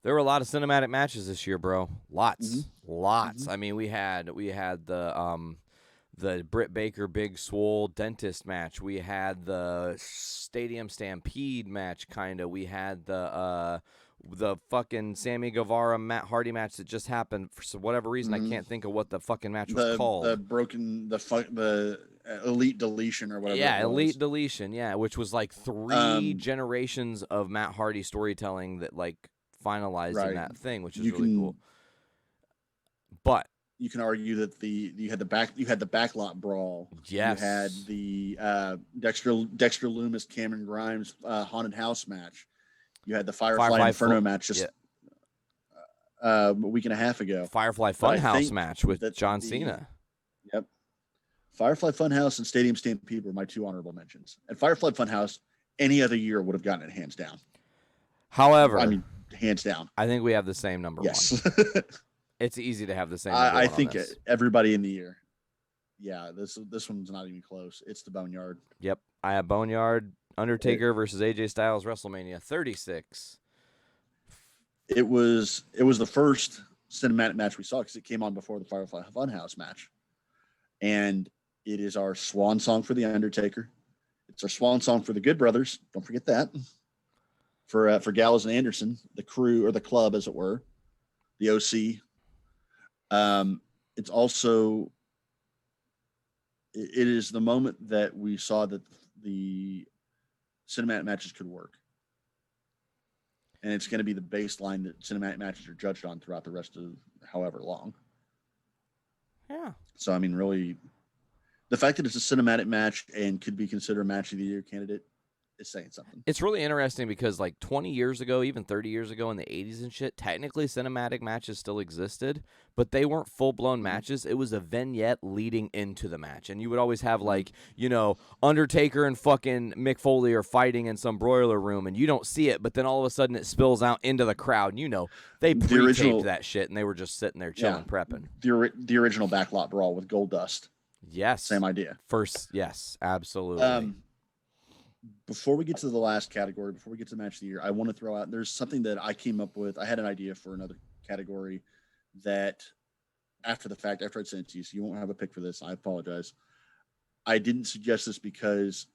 S1: There were a lot of cinematic matches this year, bro. Lots.
S2: Mm-hmm.
S1: I mean, we had the Britt Baker Big Swole dentist match. We had the Stadium Stampede match, kind of. We had the fucking Sammy Guevara Matt Hardy match that just happened for whatever reason. I can't think of what the fucking match was called.
S2: The Elite Deletion or whatever.
S1: Yeah, Elite Deletion. Yeah, which was like 3 generations of Matt Hardy storytelling that like finalized in that thing, which is really cool. But
S2: you can argue that you had the backlot brawl.
S1: Yes.
S2: You had the Dexter Loomis, Cameron Grimes haunted house match. You had the Firefly Inferno match just a week and a half ago.
S1: Firefly Funhouse match with John Cena.
S2: Yep. Firefly Funhouse and Stadium Stampede were my 2 honorable mentions. And Firefly Funhouse, any other year would have gotten it hands down.
S1: However,
S2: I mean, hands down.
S1: I think we have the same number one.
S2: Yes.
S1: It's easy to have the same.
S2: I think everybody in the year. Yeah, this one's not even close. It's the Boneyard.
S1: Yep, I have Boneyard Undertaker versus AJ Styles WrestleMania 36.
S2: It was the first cinematic match we saw because it came on before the Firefly Funhouse match, and it is our swan song for the Undertaker. It's our swan song for the Good Brothers. Don't forget that. For Gallows and Anderson, the crew or the club, as it were, the OC. It's also, it is the moment that we saw that the cinematic matches could work. And it's going to be the baseline that cinematic matches are judged on throughout the rest of however long.
S1: Yeah.
S2: So, I mean, really, the fact that it's a cinematic match and could be considered a match of the year candidate is saying something.
S1: It's really interesting because like 20 years ago, even 30 years ago in the 80s and shit, technically cinematic matches still existed, but they weren't full-blown matches. It was a vignette leading into the match. And you would always have like, Undertaker and fucking Mick Foley are fighting in some broiler room and you don't see it, but then all of a sudden it spills out into the crowd. And they pre-taped that shit and they were just sitting there chilling, prepping.
S2: The original Backlot Brawl with Goldust.
S1: Yes.
S2: Same idea.
S1: Yes, absolutely.
S2: Before we get to the last category, before we get to the match of the year, I want to throw out, there's something that I came up with. I had an idea for another category that after the fact, after I'd sent it to you, so you won't have a pick for this. I apologize. I didn't suggest this because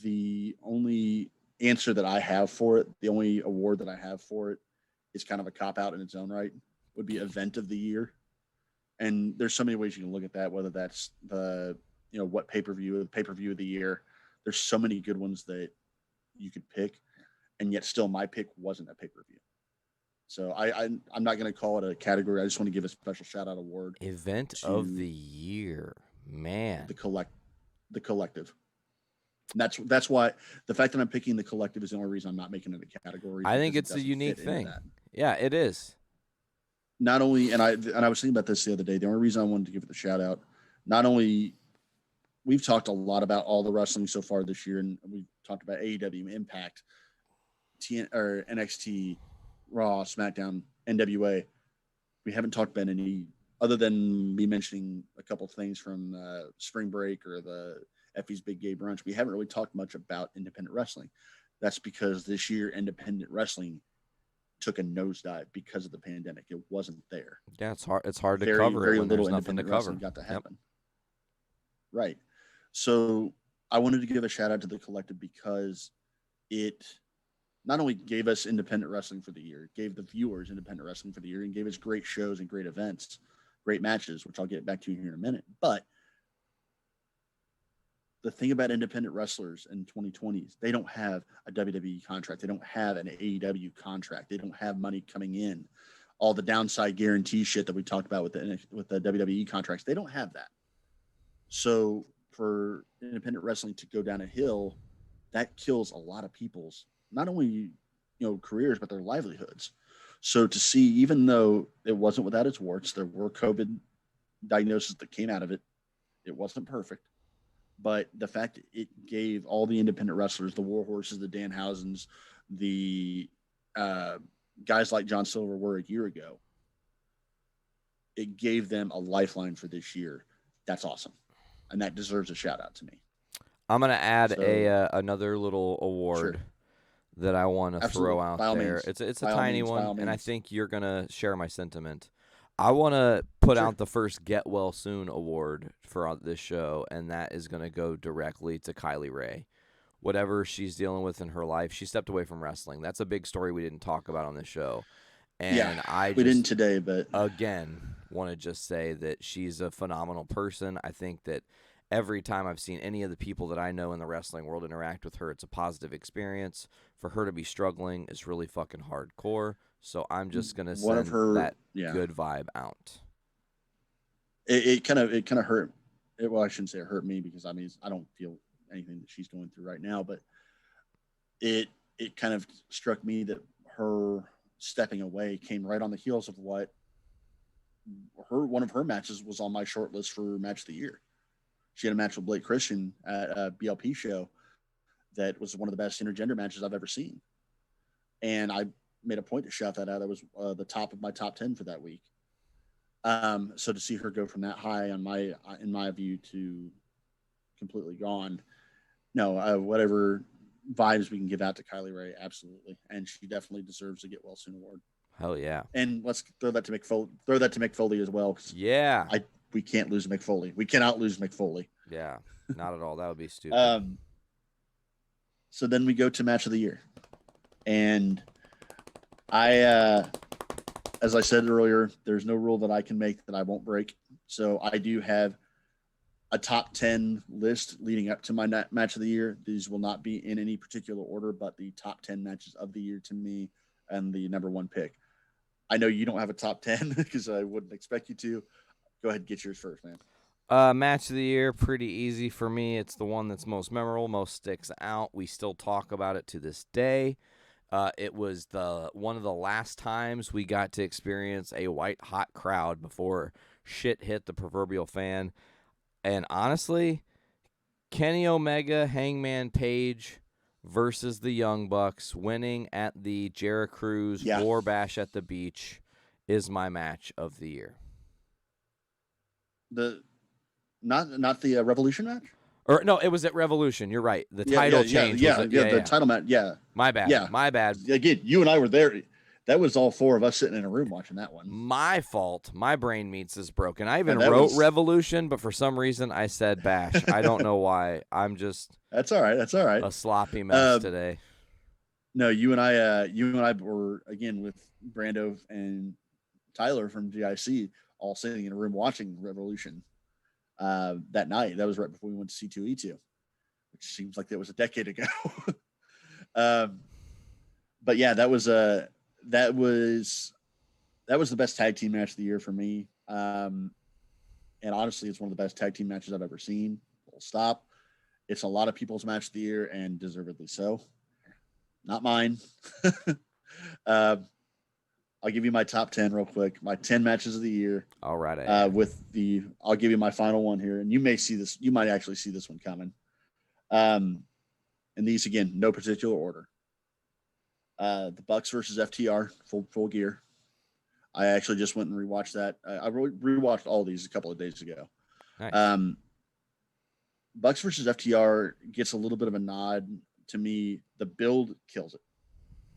S2: the only answer that I have for it, the only award that I have for it is kind of a cop-out in its own right, would be event of the year. And there's so many ways you can look at that, whether that's the, what pay-per-view of the year. There's so many good ones that you could pick, and yet still my pick wasn't a pay-per-view. So I'm not going to call it a category. I just want to give a special shout-out award.
S1: Event of the year. Man.
S2: The Collective. That's why the fact that I'm picking the Collective is the only reason I'm not making it a category.
S1: I think it's a unique thing. Yeah, it is.
S2: Not only, and I was thinking about this the other day, the only reason I wanted to give it the shout-out, not only... We've talked a lot about all the wrestling so far this year, and we've talked about AEW, Impact, NXT, Raw, SmackDown, NWA. We haven't talked about any, other than me mentioning a couple of things from Spring Break or the Effie's Big Gay Brunch. We haven't really talked much about independent wrestling. That's because this year independent wrestling took a nosedive because of the pandemic. It wasn't there.
S1: Yeah, it's hard to cover
S2: very
S1: it when
S2: little
S1: there's nothing to cover.
S2: Got to happen. Yep. Right. So I wanted to give a shout out to the Collective because it not only gave us independent wrestling for the year, it gave the viewers independent wrestling for the year, and gave us great shows and great events, great matches, which I'll get back to here in a minute. But the thing about independent wrestlers in 2020 is they don't have a WWE contract. They don't have an AEW contract. They don't have money coming in. All the downside guarantee shit that we talked about with the WWE contracts, they don't have that. So for independent wrestling to go down a hill, that kills a lot of people's, not only, careers, but their livelihoods. So to see, even though it wasn't without its warts, there were COVID diagnoses that came out of it. It wasn't perfect, but the fact it gave all the independent wrestlers, the War Horses, the Danhausens, the guys like John Silver were a year ago, it gave them a lifeline for this year. That's awesome. And that deserves a shout out to me.
S1: I'm going to add another little award that I want to throw out there. It's a tiny one, and I think you're going to share my sentiment. I want to put out the first Get Well Soon award for this show, and that is going to go directly to Kylie Ray. Whatever she's dealing with in her life, she stepped away from wrestling. That's a big story we didn't talk about on this show. And
S2: we didn't today, but
S1: again, want to just say that she's a phenomenal person. I think that every time I've seen any of the people that I know in the wrestling world interact with her, it's a positive experience. For her to be struggling is really fucking hardcore. So I'm just gonna send that good vibe out.
S2: It kind of hurt. Well, I shouldn't say it hurt me because I don't feel anything that she's going through right now, but it kind of struck me that her stepping away came right on the heels of what one of her matches was on my short list for match of the year. She had a match with Blake Christian at a BLP show that was one of the best intergender matches I've ever seen. And I made a point to shout that out. That was the top of my top 10 for that week. So to see her go from that high in my view to completely gone, whatever vibes we can give out to Kylie Ray, absolutely. And she definitely deserves a Get Well Soon award.
S1: Hell yeah.
S2: And let's throw that to Mick Foley as well.
S1: Yeah.
S2: We can't lose Mick Foley. We cannot lose Mick Foley.
S1: Yeah, not at all. That would be stupid.
S2: So then we go to match of the year. And I, as I said earlier, there's no rule that I can make that I won't break. So I do have a top 10 list leading up to my match of the year. These will not be in any particular order, but the top 10 matches of the year to me and the number one pick. I know you don't have a top 10 because I wouldn't expect you to. Go ahead and get yours first, man.
S1: Match of the year, pretty easy for me. It's the one that's most memorable, most sticks out. We still talk about it to this day. It was one of the last times we got to experience a white hot crowd before shit hit the proverbial fan. And honestly, Kenny Omega, Hangman Page versus the Young Bucks, winning at the Jericho Cruise
S2: Yeah.
S1: War Bash at the beach, is my match of the year.
S2: Not the Revolution match.
S1: Or no, it was at Revolution. You're right. The
S2: Yeah,
S1: title change was at,
S2: the title match. Yeah,
S1: My bad.
S2: yeah.
S1: My bad.
S2: Again, you and I were there. That was all four of us sitting in a room watching that one.
S1: My fault. My brain meats is broken. I even
S2: that
S1: wrote
S2: was-
S1: Revolution, but for some reason I said Bash. I don't know why. I'm just
S2: That's all right. That's all right.
S1: a sloppy mess today.
S2: No, you and I were again with Brando and Tyler from GIC all sitting in a room watching Revolution that night. That was right before we went to C2E2, which seems like that was a decade ago. But yeah, that was the best tag team match of the year for me. And honestly, it's one of the best tag team matches I've ever seen. Full stop. It's a lot of people's match of the year, and deservedly so. Not mine. I'll give you my top 10 real quick. My 10 matches of the year.
S1: All right.
S2: I'll give you my final one here, and you may see this. You might actually see this one coming. And these again, no particular order. The Bucks versus FTR, full gear. I actually just went and rewatched that. I rewatched all these a couple of days ago.
S1: Nice.
S2: Bucks versus FTR gets a little bit of a nod to me. The build kills it.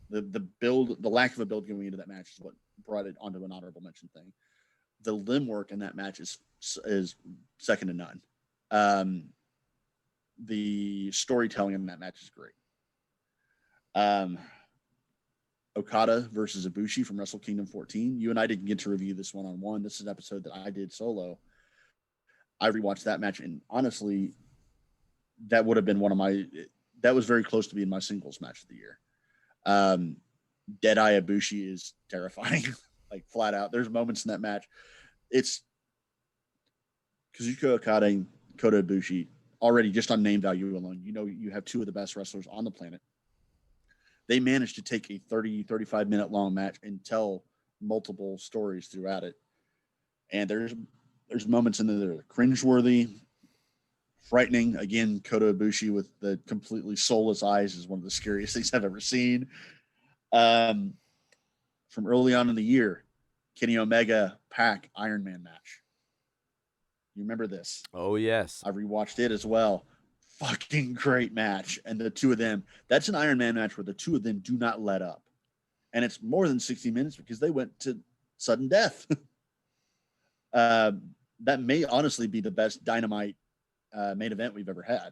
S2: The lack of a build going into that match is what brought it onto an honorable mention thing. The limb work in that match is second to none. The storytelling in that match is great. Okada versus Ibushi from Wrestle Kingdom 14. You and I didn't get to review this one-on-one. This is an episode that I did solo. I rewatched that match, and honestly, that would have been that was very close to being my singles match of the year. Deadeye Ibushi is terrifying, like flat out. There's moments in that match. It's Kazuchika Okada and Kota Ibushi already just on name value alone. You know, you have two of the best wrestlers on the planet. They managed to take a 35 minute long match and tell multiple stories throughout it. And there's moments in there that are cringeworthy, frightening. Again, Kota Ibushi with the completely soulless eyes is one of the scariest things I've ever seen. From early on in the year, Kenny Omega Pac Iron Man match. You remember this?
S1: Oh, yes.
S2: I rewatched it as well. Fucking great match. And the two of them, that's an Iron Man match where the two of them do not let up. And it's more than 60 minutes because they went to sudden death. That may honestly be the best Dynamite main event we've ever had.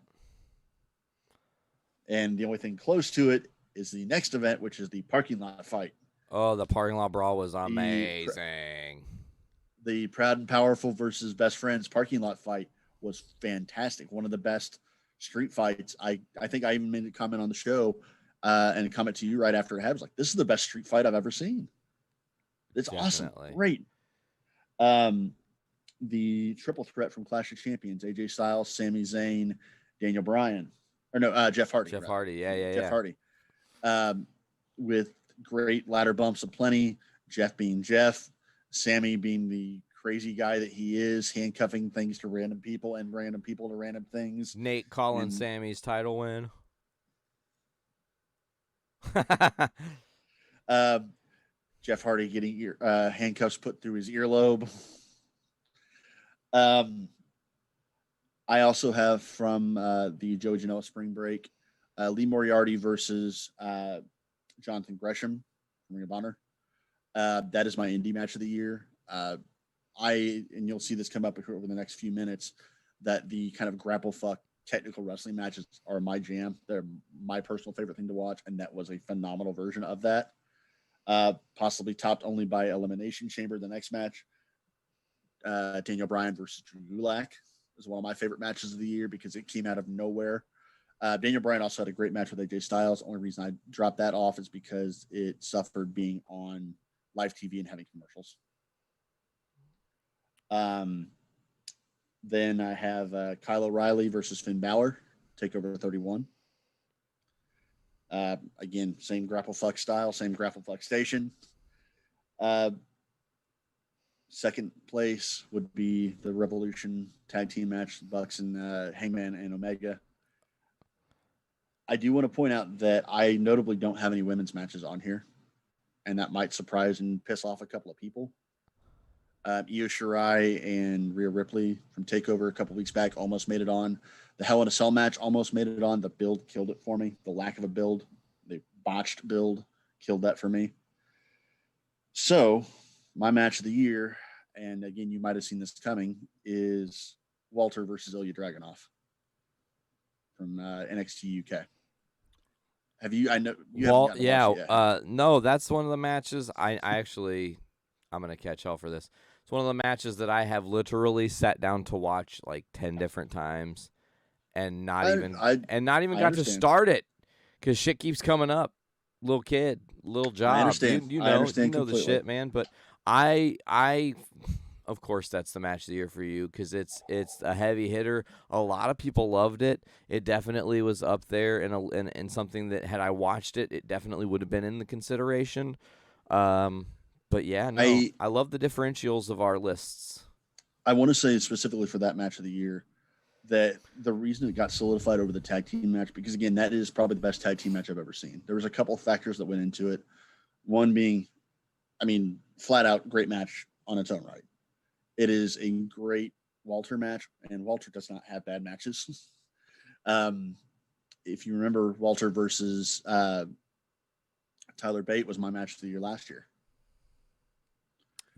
S2: And the only thing close to it is the next event, which is the parking lot fight.
S1: Oh, the parking lot brawl was amazing.
S2: The Proud and Powerful versus Best Friends parking lot fight was fantastic. One of the best street fights. I think I even made a comment on the show and a comment to you right after it happened. Like, this is the best street fight I've ever seen. It's
S1: Definitely.
S2: awesome. Great. The triple threat from Clash of Champions, AJ Styles, Sami Zayn, Daniel Bryan. Or no, Jeff Hardy.
S1: Jeff Hardy. Yeah.
S2: Jeff Hardy. With great ladder bumps aplenty. Jeff being Jeff. Sammy being the crazy guy that he is, handcuffing things to random people and random people to random things.
S1: Nate calling Sammy's title win.
S2: Jeff Hardy getting handcuffs put through his earlobe. I also have from the Joey Janela Spring Break, Lee Moriarty versus Jonathan Gresham from Ring of Honor. That is my indie match of the year. And you'll see this come up over the next few minutes, that the kind of grapple fuck technical wrestling matches are my jam. They're my personal favorite thing to watch, and that was a phenomenal version of that. Possibly topped only by Elimination Chamber. The next match, Daniel Bryan versus Drew Gulak, is one of my favorite matches of the year because it came out of nowhere. Daniel Bryan also had a great match with AJ Styles. Only reason I dropped that off is because it suffered being on live TV and having commercials. Then I have Kyle O'Reilly versus Finn Balor, TakeOver 31. Again, same grapple fuck style, same grapple fuck station. Uh, Second place would be the Revolution tag team match, Bucks and Hangman and Omega. I do want to point out that I notably don't have any women's matches on here, and that might surprise and piss off a couple of people. Io Shirai and Rhea Ripley from TakeOver a couple weeks back almost made it on. The Hell in a Cell match almost made it on. The build killed it for me. The lack of a build, the botched build, killed that for me. So, my match of the year, and again, you might have seen this coming, is Walter versus Ilya Dragunov from NXT UK. Have you? I know you haven't gotten to watch it yet.
S1: No, that's one of the matches. I'm gonna catch hell for this. It's one of the matches that I have literally sat down to watch like 10 different times, and not even got to start it because shit keeps coming up. Little kid, little job.
S2: I understand.
S1: You
S2: I
S1: know,
S2: understand
S1: the
S2: completely.
S1: shit, man. But I of course that's the match of the year for you because it's a heavy hitter. A lot of people loved it. It definitely was up there in something that had I watched it, it definitely would have been in the consideration. But yeah, no, I love the differentials of our lists.
S2: I want to say specifically for that match of the year that the reason it got solidified over the tag team match, because again, that is probably the best tag team match I've ever seen. There was a couple of factors that went into it. One being, flat out great match on its own right. It is a great Walter match, and Walter does not have bad matches. If you remember, Walter versus Tyler Bate was my match of the year last year.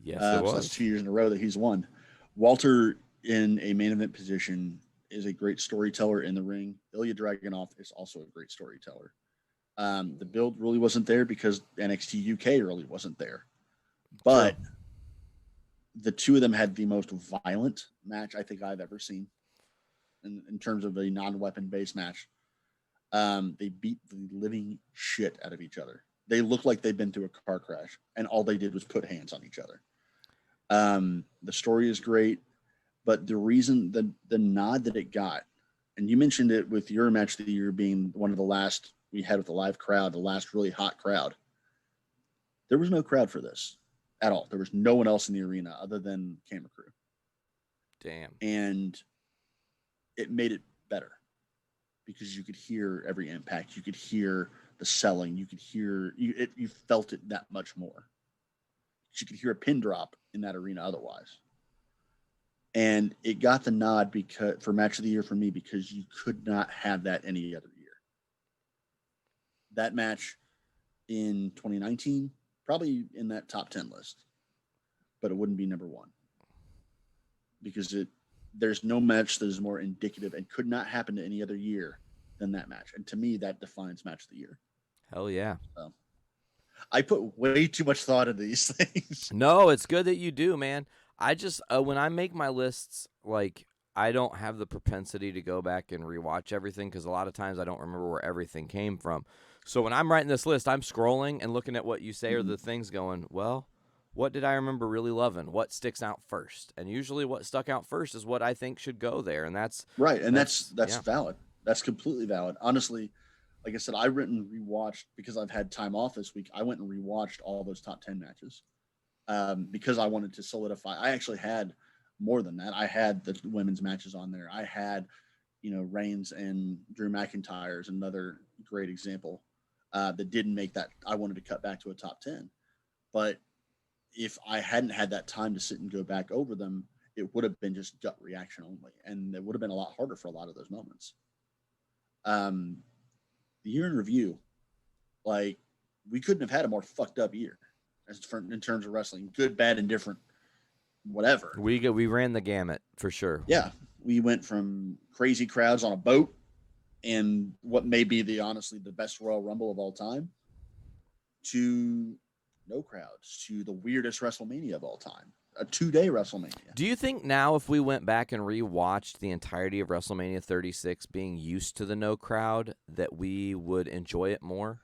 S1: Yes, it was.
S2: So that's 2 years in a row that he's won. Walter in a main event position is a great storyteller in the ring. Ilya Dragunov is also a great storyteller. The build really wasn't there because NXT UK really wasn't there. But the two of them had the most violent match I think I've ever seen in terms of a non-weapon based match. They beat the living shit out of each other. They looked like they'd been through a car crash, and all they did was put hands on each other. The story is great, but the reason the nod that it got, and you mentioned it with your match of the year being one of the last we had with the live crowd, the last really hot crowd. There was no crowd for this at all. There was no one else in the arena other than camera crew.
S1: Damn.
S2: And it made it better because you could hear every impact. You could hear the selling. You could hear you felt it that much more. You could hear a pin drop in that arena otherwise. And it got the nod for match of the year for me because you could not have that any other year. That match in 2019, probably in that top 10 list, but it wouldn't be number one because there's no match that is more indicative and could not happen to any other year than that match. And to me, that defines match of the year.
S1: Hell yeah.
S2: So, I put way too much thought into these things.
S1: No, it's good that you do, man. I just when I make my lists, like I don't have the propensity to go back and rewatch everything because a lot of times I don't remember where everything came from. So when I'm writing this list, I'm scrolling and looking at what you say are the things going, well, what did I remember really loving? What sticks out first? And usually what stuck out first is what I think should go there. And that's
S2: right. And that's valid. That's completely valid. Honestly, like I said, I went and rewatched because I've had time off this week. I went and rewatched all those top 10 matches because I wanted to solidify. I actually had more than that. I had the women's matches on there. I had, Reigns and Drew McIntyre's another great example that didn't make that. I wanted to cut back to a top 10. But if I hadn't had that time to sit and go back over them, it would have been just gut reaction only. And it would have been a lot harder for a lot of those moments. The year in review, like we couldn't have had a more fucked up year in terms of wrestling, good, bad, and different, whatever.
S1: We ran the gamut for sure.
S2: Yeah, we went from crazy crowds on a boat and what may be honestly the best Royal Rumble of all time to no crowds to the weirdest WrestleMania of all time, a 2-day WrestleMania.
S1: Do you think now if we went back and rewatched the entirety of WrestleMania 36 being used to the no crowd that we would enjoy it more?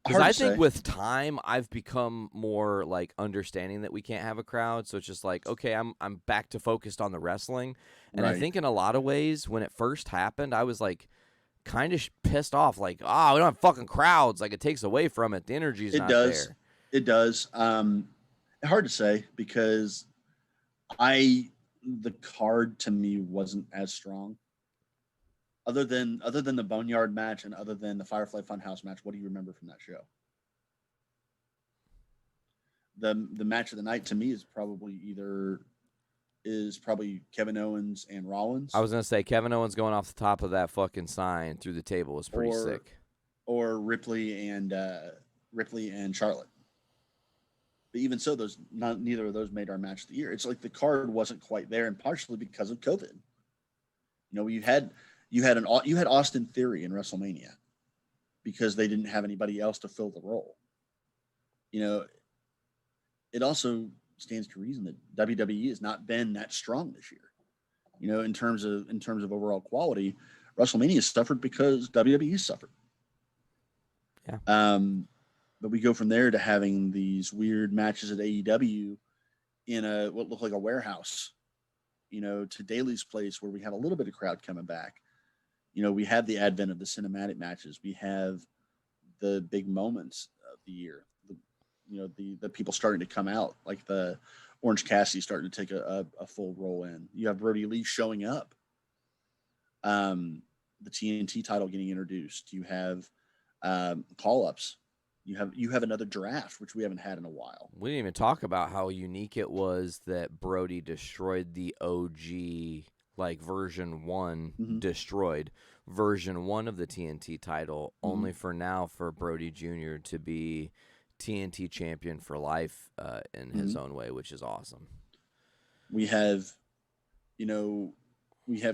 S1: Because I think with time, I've become more like understanding that we can't have a crowd. So it's just like, okay, I'm back to focused on the wrestling. And I think in a lot of ways, when it first happened, I was like kind of pissed off. Like, oh, we don't have fucking crowds. Like, it takes away from it. The energy's not there.
S2: It does. Hard to say because the card to me wasn't as strong. Other than the Boneyard match and other than the Firefly Funhouse match, what do you remember from that show? The match of the night to me is probably Kevin Owens and Rollins.
S1: I was gonna say Kevin Owens going off the top of that fucking sign through the table was pretty sick.
S2: Or Ripley and Charlotte. But even so, neither of those made our match of the year. It's like the card wasn't quite there, and partially because of COVID. You know, you had Austin Theory in WrestleMania because they didn't have anybody else to fill the role. You know, it also stands to reason that WWE has not been that strong this year. You know, in terms of overall quality, WrestleMania has suffered because WWE suffered.
S1: Yeah.
S2: But we go from there to having these weird matches at AEW in what looked like a warehouse. You know, to Daly's place where we had a little bit of crowd coming back. You know, we have the advent of the cinematic matches. We have the big moments of the year. The people starting to come out, like the Orange Cassidy starting to take a full role in. You have Brodie Lee showing up. The TNT title getting introduced. You have call-ups. You have another draft, which we haven't had in a while.
S1: We didn't even talk about how unique it was that Brodie destroyed the OG, like version 1, destroyed version 1 of the TNT title, only for now for Brodie Jr. to be TNT champion for life in his own way, which is awesome.
S2: We have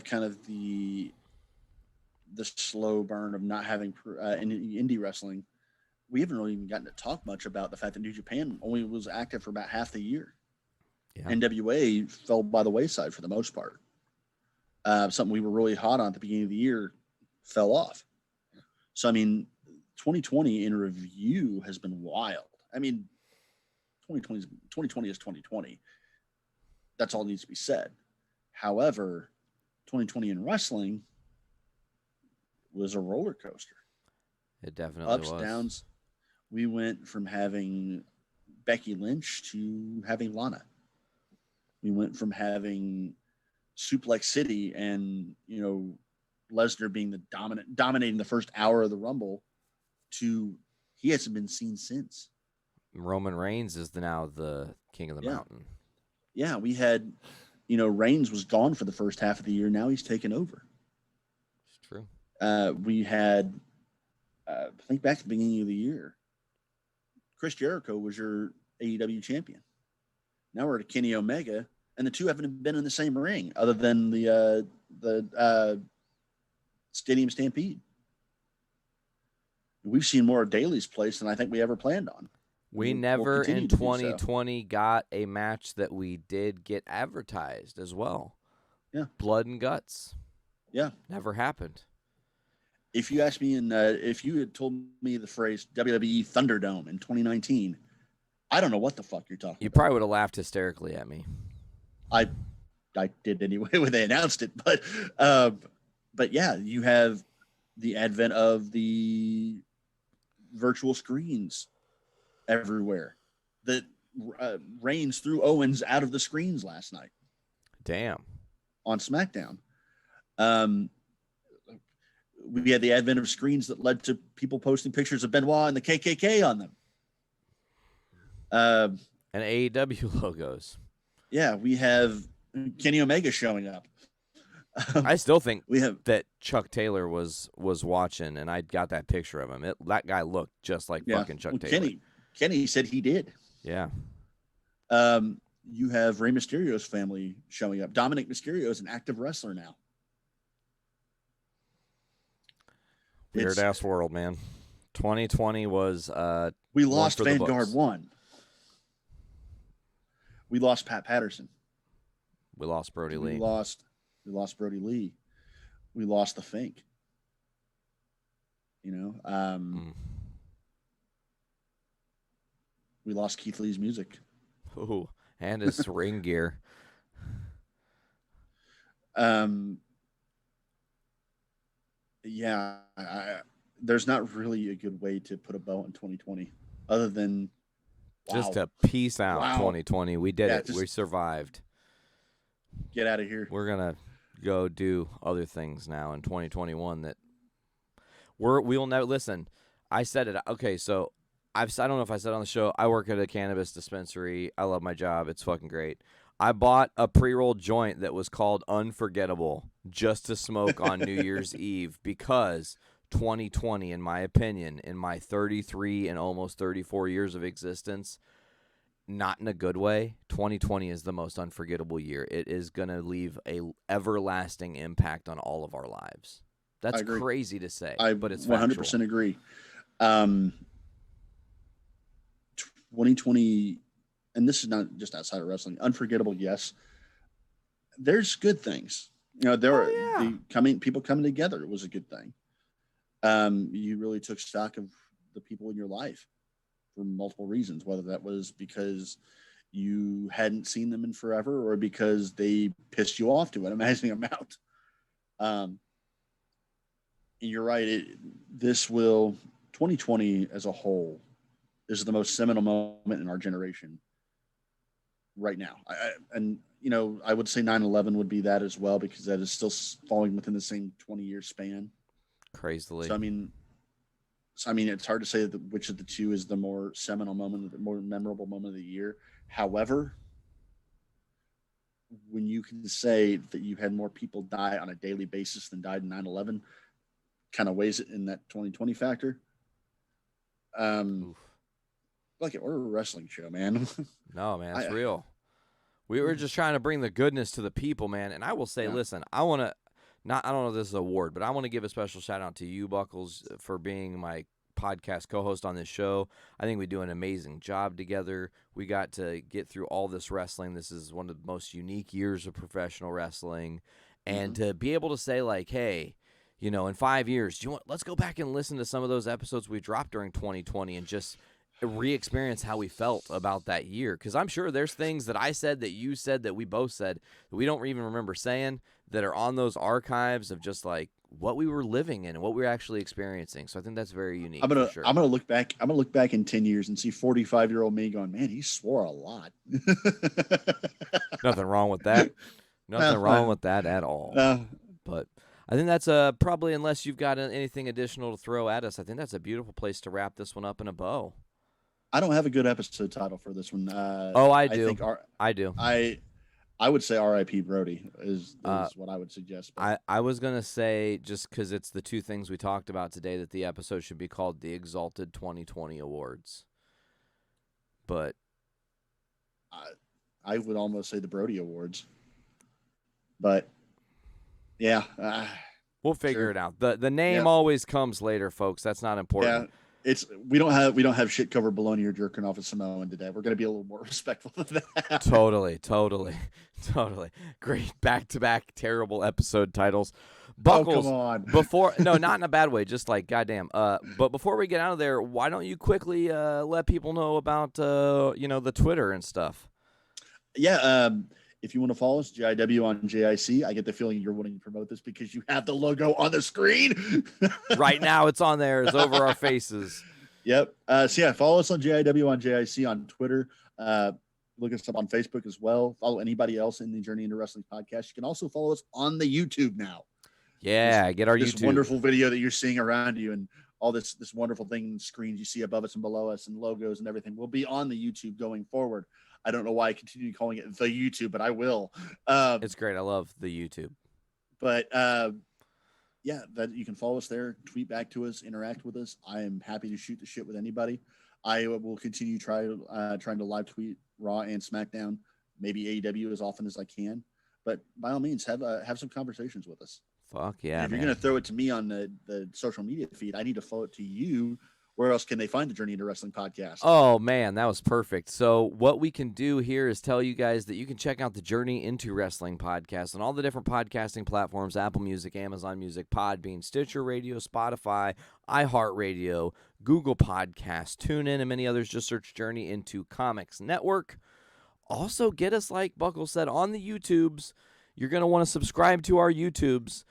S2: kind of the slow burn of not having indie wrestling. We haven't really even gotten to talk much about the fact that New Japan only was active for about half the year. Yeah. NWA fell by the wayside for the most part. Something we were really hot on at the beginning of the year fell off. So, I mean, 2020 in review has been wild. I mean, 2020 is 2020. That's all needs to be said. However, 2020 in wrestling was a roller coaster.
S1: It definitely was.
S2: Ups, downs. We went from having Becky Lynch to having Lana. We went from having Suplex City and, Lesnar being the dominating the first hour of the Rumble to he hasn't been seen since.
S1: Roman Reigns is now the king of the mountain.
S2: Yeah, we had, Reigns was gone for the first half of the year. Now he's taken over.
S1: It's true.
S2: We had, think back to the beginning of the year. Chris Jericho was your AEW champion. Now we're at Kenny Omega, and the two haven't been in the same ring other than the Stadium Stampede. We've seen more of Daly's place than I think we ever planned on.
S1: We never in 2020 got a match that we did get advertised as well.
S2: Yeah.
S1: Blood and Guts.
S2: Yeah.
S1: Never happened.
S2: If you asked me, if you had told me the phrase WWE Thunderdome in 2019, I don't know what the fuck you're talking about.
S1: You probably would have laughed hysterically at me.
S2: I did anyway when they announced it, but yeah, you have the advent of the virtual screens everywhere that Reigns threw Owens out of the screens last night.
S1: Damn.
S2: On SmackDown. We had the advent of screens that led to people posting pictures of Benoit and the KKK on them.
S1: And AEW logos.
S2: Yeah, we have Kenny Omega showing up.
S1: I still think that Chuck Taylor was watching, and I got that picture of him. That guy looked just like fucking Chuck Taylor.
S2: Kenny said he did.
S1: Yeah.
S2: You have Rey Mysterio's family showing up. Dominic Mysterio is an active wrestler now.
S1: Weird ass world, man. 2020 was
S2: we lost Vanguard 1. We lost Pat Patterson.
S1: We lost Brodie Lee.
S2: We lost Brodie Lee. We lost the Fink. We lost Keith Lee's music.
S1: Ooh, and his ring gear.
S2: Yeah, there's not really a good way to put a bow on 2020 other than
S1: Just
S2: wow,
S1: a peace out,
S2: wow.
S1: 2020. We did
S2: Yeah,
S1: it.
S2: just
S1: We survived.
S2: get out of here.
S1: We're gonna go do other things now in 2021 that we'll never listen. I said it. Okay, so I don't know if I said on the show. I work at a cannabis dispensary. I love my job. It's fucking great. I bought a pre-rolled joint that was called Unforgettable just to smoke on New Year's Eve because 2020, in my opinion, in my 33 and almost 34 years of existence, not in a good way, 2020 is the most unforgettable year. It is going to leave a everlasting impact on all of our lives. That's crazy to say, but it's
S2: 100%
S1: factual.
S2: agree. 2020, and this is not just outside of wrestling. Unforgettable, yes. There's good things. You know, people coming together. It was a good thing. You really took stock of the people in your life for multiple reasons, whether that was because you hadn't seen them in forever or because they pissed you off to an amazing amount. And you're right. 2020 as a whole is the most seminal moment in our generation right now. I would say 9/11 would be that as well, because that is still falling within the same 20-year span.
S1: Crazily.
S2: So, I mean, it's hard to say which of the two is the more seminal moment, the more memorable moment of the year. However, when you can say that you had more people die on a daily basis than died in 9/11, kind of weighs it in that 2020 factor. Look, we're a wrestling show, man.
S1: No, man, it's real. We were just trying to bring the goodness to the people, man. And I will say, listen, I don't know if this is an award, but I want to give a special shout out to you, Buckles, for being my podcast co-host on this show. I think we do an amazing job together. We got to get through all this wrestling. This is one of the most unique years of professional wrestling. And to be able to say, like, hey, you know, in 5 years, let's go back and listen to some of those episodes we dropped during 2020 and just re-experience how we felt about that year, because I'm sure there's things that I said, that you said, that we both said that we don't even remember saying, that are on those archives of just like what we were living in and what we were actually experiencing. So I think that's very unique.
S2: I'm gonna look back in 10 years and see 45-year-old me going, man, he swore a lot.
S1: Nothing wrong with that. Nothing wrong with that at all. But I think that's probably, unless you've got anything additional to throw at us, I think that's a beautiful place to wrap this one up in a bow.
S2: I don't have a good episode title for this one.
S1: I do. I do.
S2: I would say R.I.P. Brodie is what I would suggest.
S1: I was going to say, just because it's the two things we talked about today, that the episode should be called the Exalted 2020 Awards. But
S2: I would almost say the Brodie Awards. But yeah.
S1: We'll figure it out. The name always comes later, folks. That's not important.
S2: Yeah. We don't have shit covered baloney or jerking off a Samoan today. We're going to be a little more respectful of that.
S1: Totally. Great back-to-back terrible episode titles. Buckles,
S2: come on.
S1: No, not in a bad way, just like goddamn. But before we get out of there, why don't you quickly let people know about the Twitter and stuff?
S2: Yeah, if you want to follow us, GIW on JIC. I get the feeling you're wanting to promote this because you have the logo on the screen.
S1: Right now, it's on there. It's over our faces.
S2: Yep. Follow us on GIW on JIC on Twitter. Look us up on Facebook as well. Follow anybody else in the Journey into Wrestling podcast. You can also follow us on the YouTube now.
S1: Yeah, get our
S2: this
S1: YouTube.
S2: Wonderful video that you're seeing around you, and all this wonderful thing, screens you see above us and below us, and logos and everything will be on the YouTube going forward. I don't know why I continue calling it the YouTube, but I will.
S1: It's great. I love the YouTube.
S2: But that you can follow us there, tweet back to us, interact with us. I am happy to shoot the shit with anybody. I will continue trying to live tweet Raw and SmackDown, maybe AEW as often as I can. But by all means, have some conversations with us.
S1: Fuck yeah!
S2: And if you're gonna throw it to me on the social media feed, I need to follow it to you where else can they find the Journey into Wrestling podcast?
S1: Oh, man, that was perfect. So what we can do here is tell you guys that you can check out the Journey into Wrestling podcast on all the different podcasting platforms: Apple Music, Amazon Music, Podbean, Stitcher Radio, Spotify, iHeartRadio, Google Podcasts, TuneIn, and many others. Just search Journey into Comics Network. Also, get us, like Buckle said, on the YouTubes. You're going to want to subscribe to our YouTubes.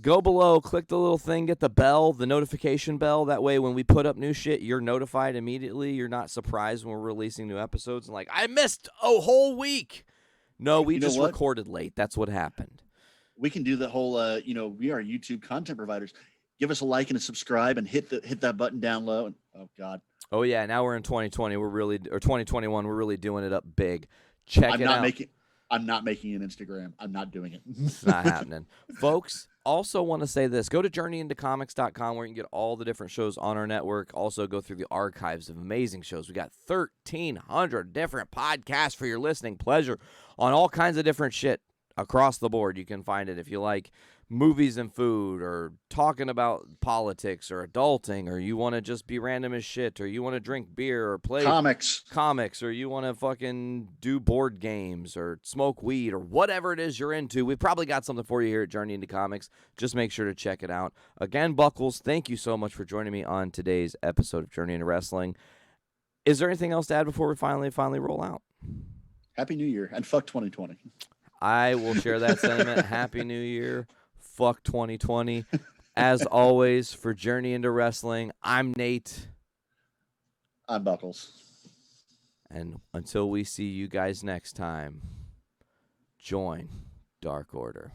S1: Go below, click the little thing, get the bell, the notification bell. That way, when we put up new shit, you're notified immediately. You're not surprised when we're releasing new episodes and like, I missed a whole week. No, we just recorded late. That's what happened.
S2: We can do the whole, we are YouTube content providers. Give us a like and a subscribe and hit that button down low. And, oh, God.
S1: Oh, yeah. Now we're in 2020. Or 2021. We're really doing it up big. Check it out.
S2: I'm not making an Instagram. I'm not doing it.
S1: It's not happening. Folks, also want to say this. Go to journeyintocomics.com where you can get all the different shows on our network. Also go through the archives of amazing shows. We got 1,300 different podcasts for your listening pleasure on all kinds of different shit across the board. You can find it if you like movies and food, or talking about politics, or adulting, or you want to just be random as shit, or you want to drink beer or play comics, or you want to fucking do board games or smoke weed or whatever it is you're into. We've probably got something for you here at Journey into Comics. Just make sure to check it out. Again, Buckles, thank you so much for joining me on today's episode of Journey into Wrestling. Is there anything else to add before we finally roll out?
S2: Happy New Year and fuck 2020.
S1: I will share that sentiment. Happy New Year. Fuck 2020. As always, for Journey into Wrestling, I'm Nate.
S2: I'm Buckles.
S1: And until we see you guys next time, join Dark Order.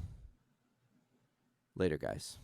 S1: Later, guys.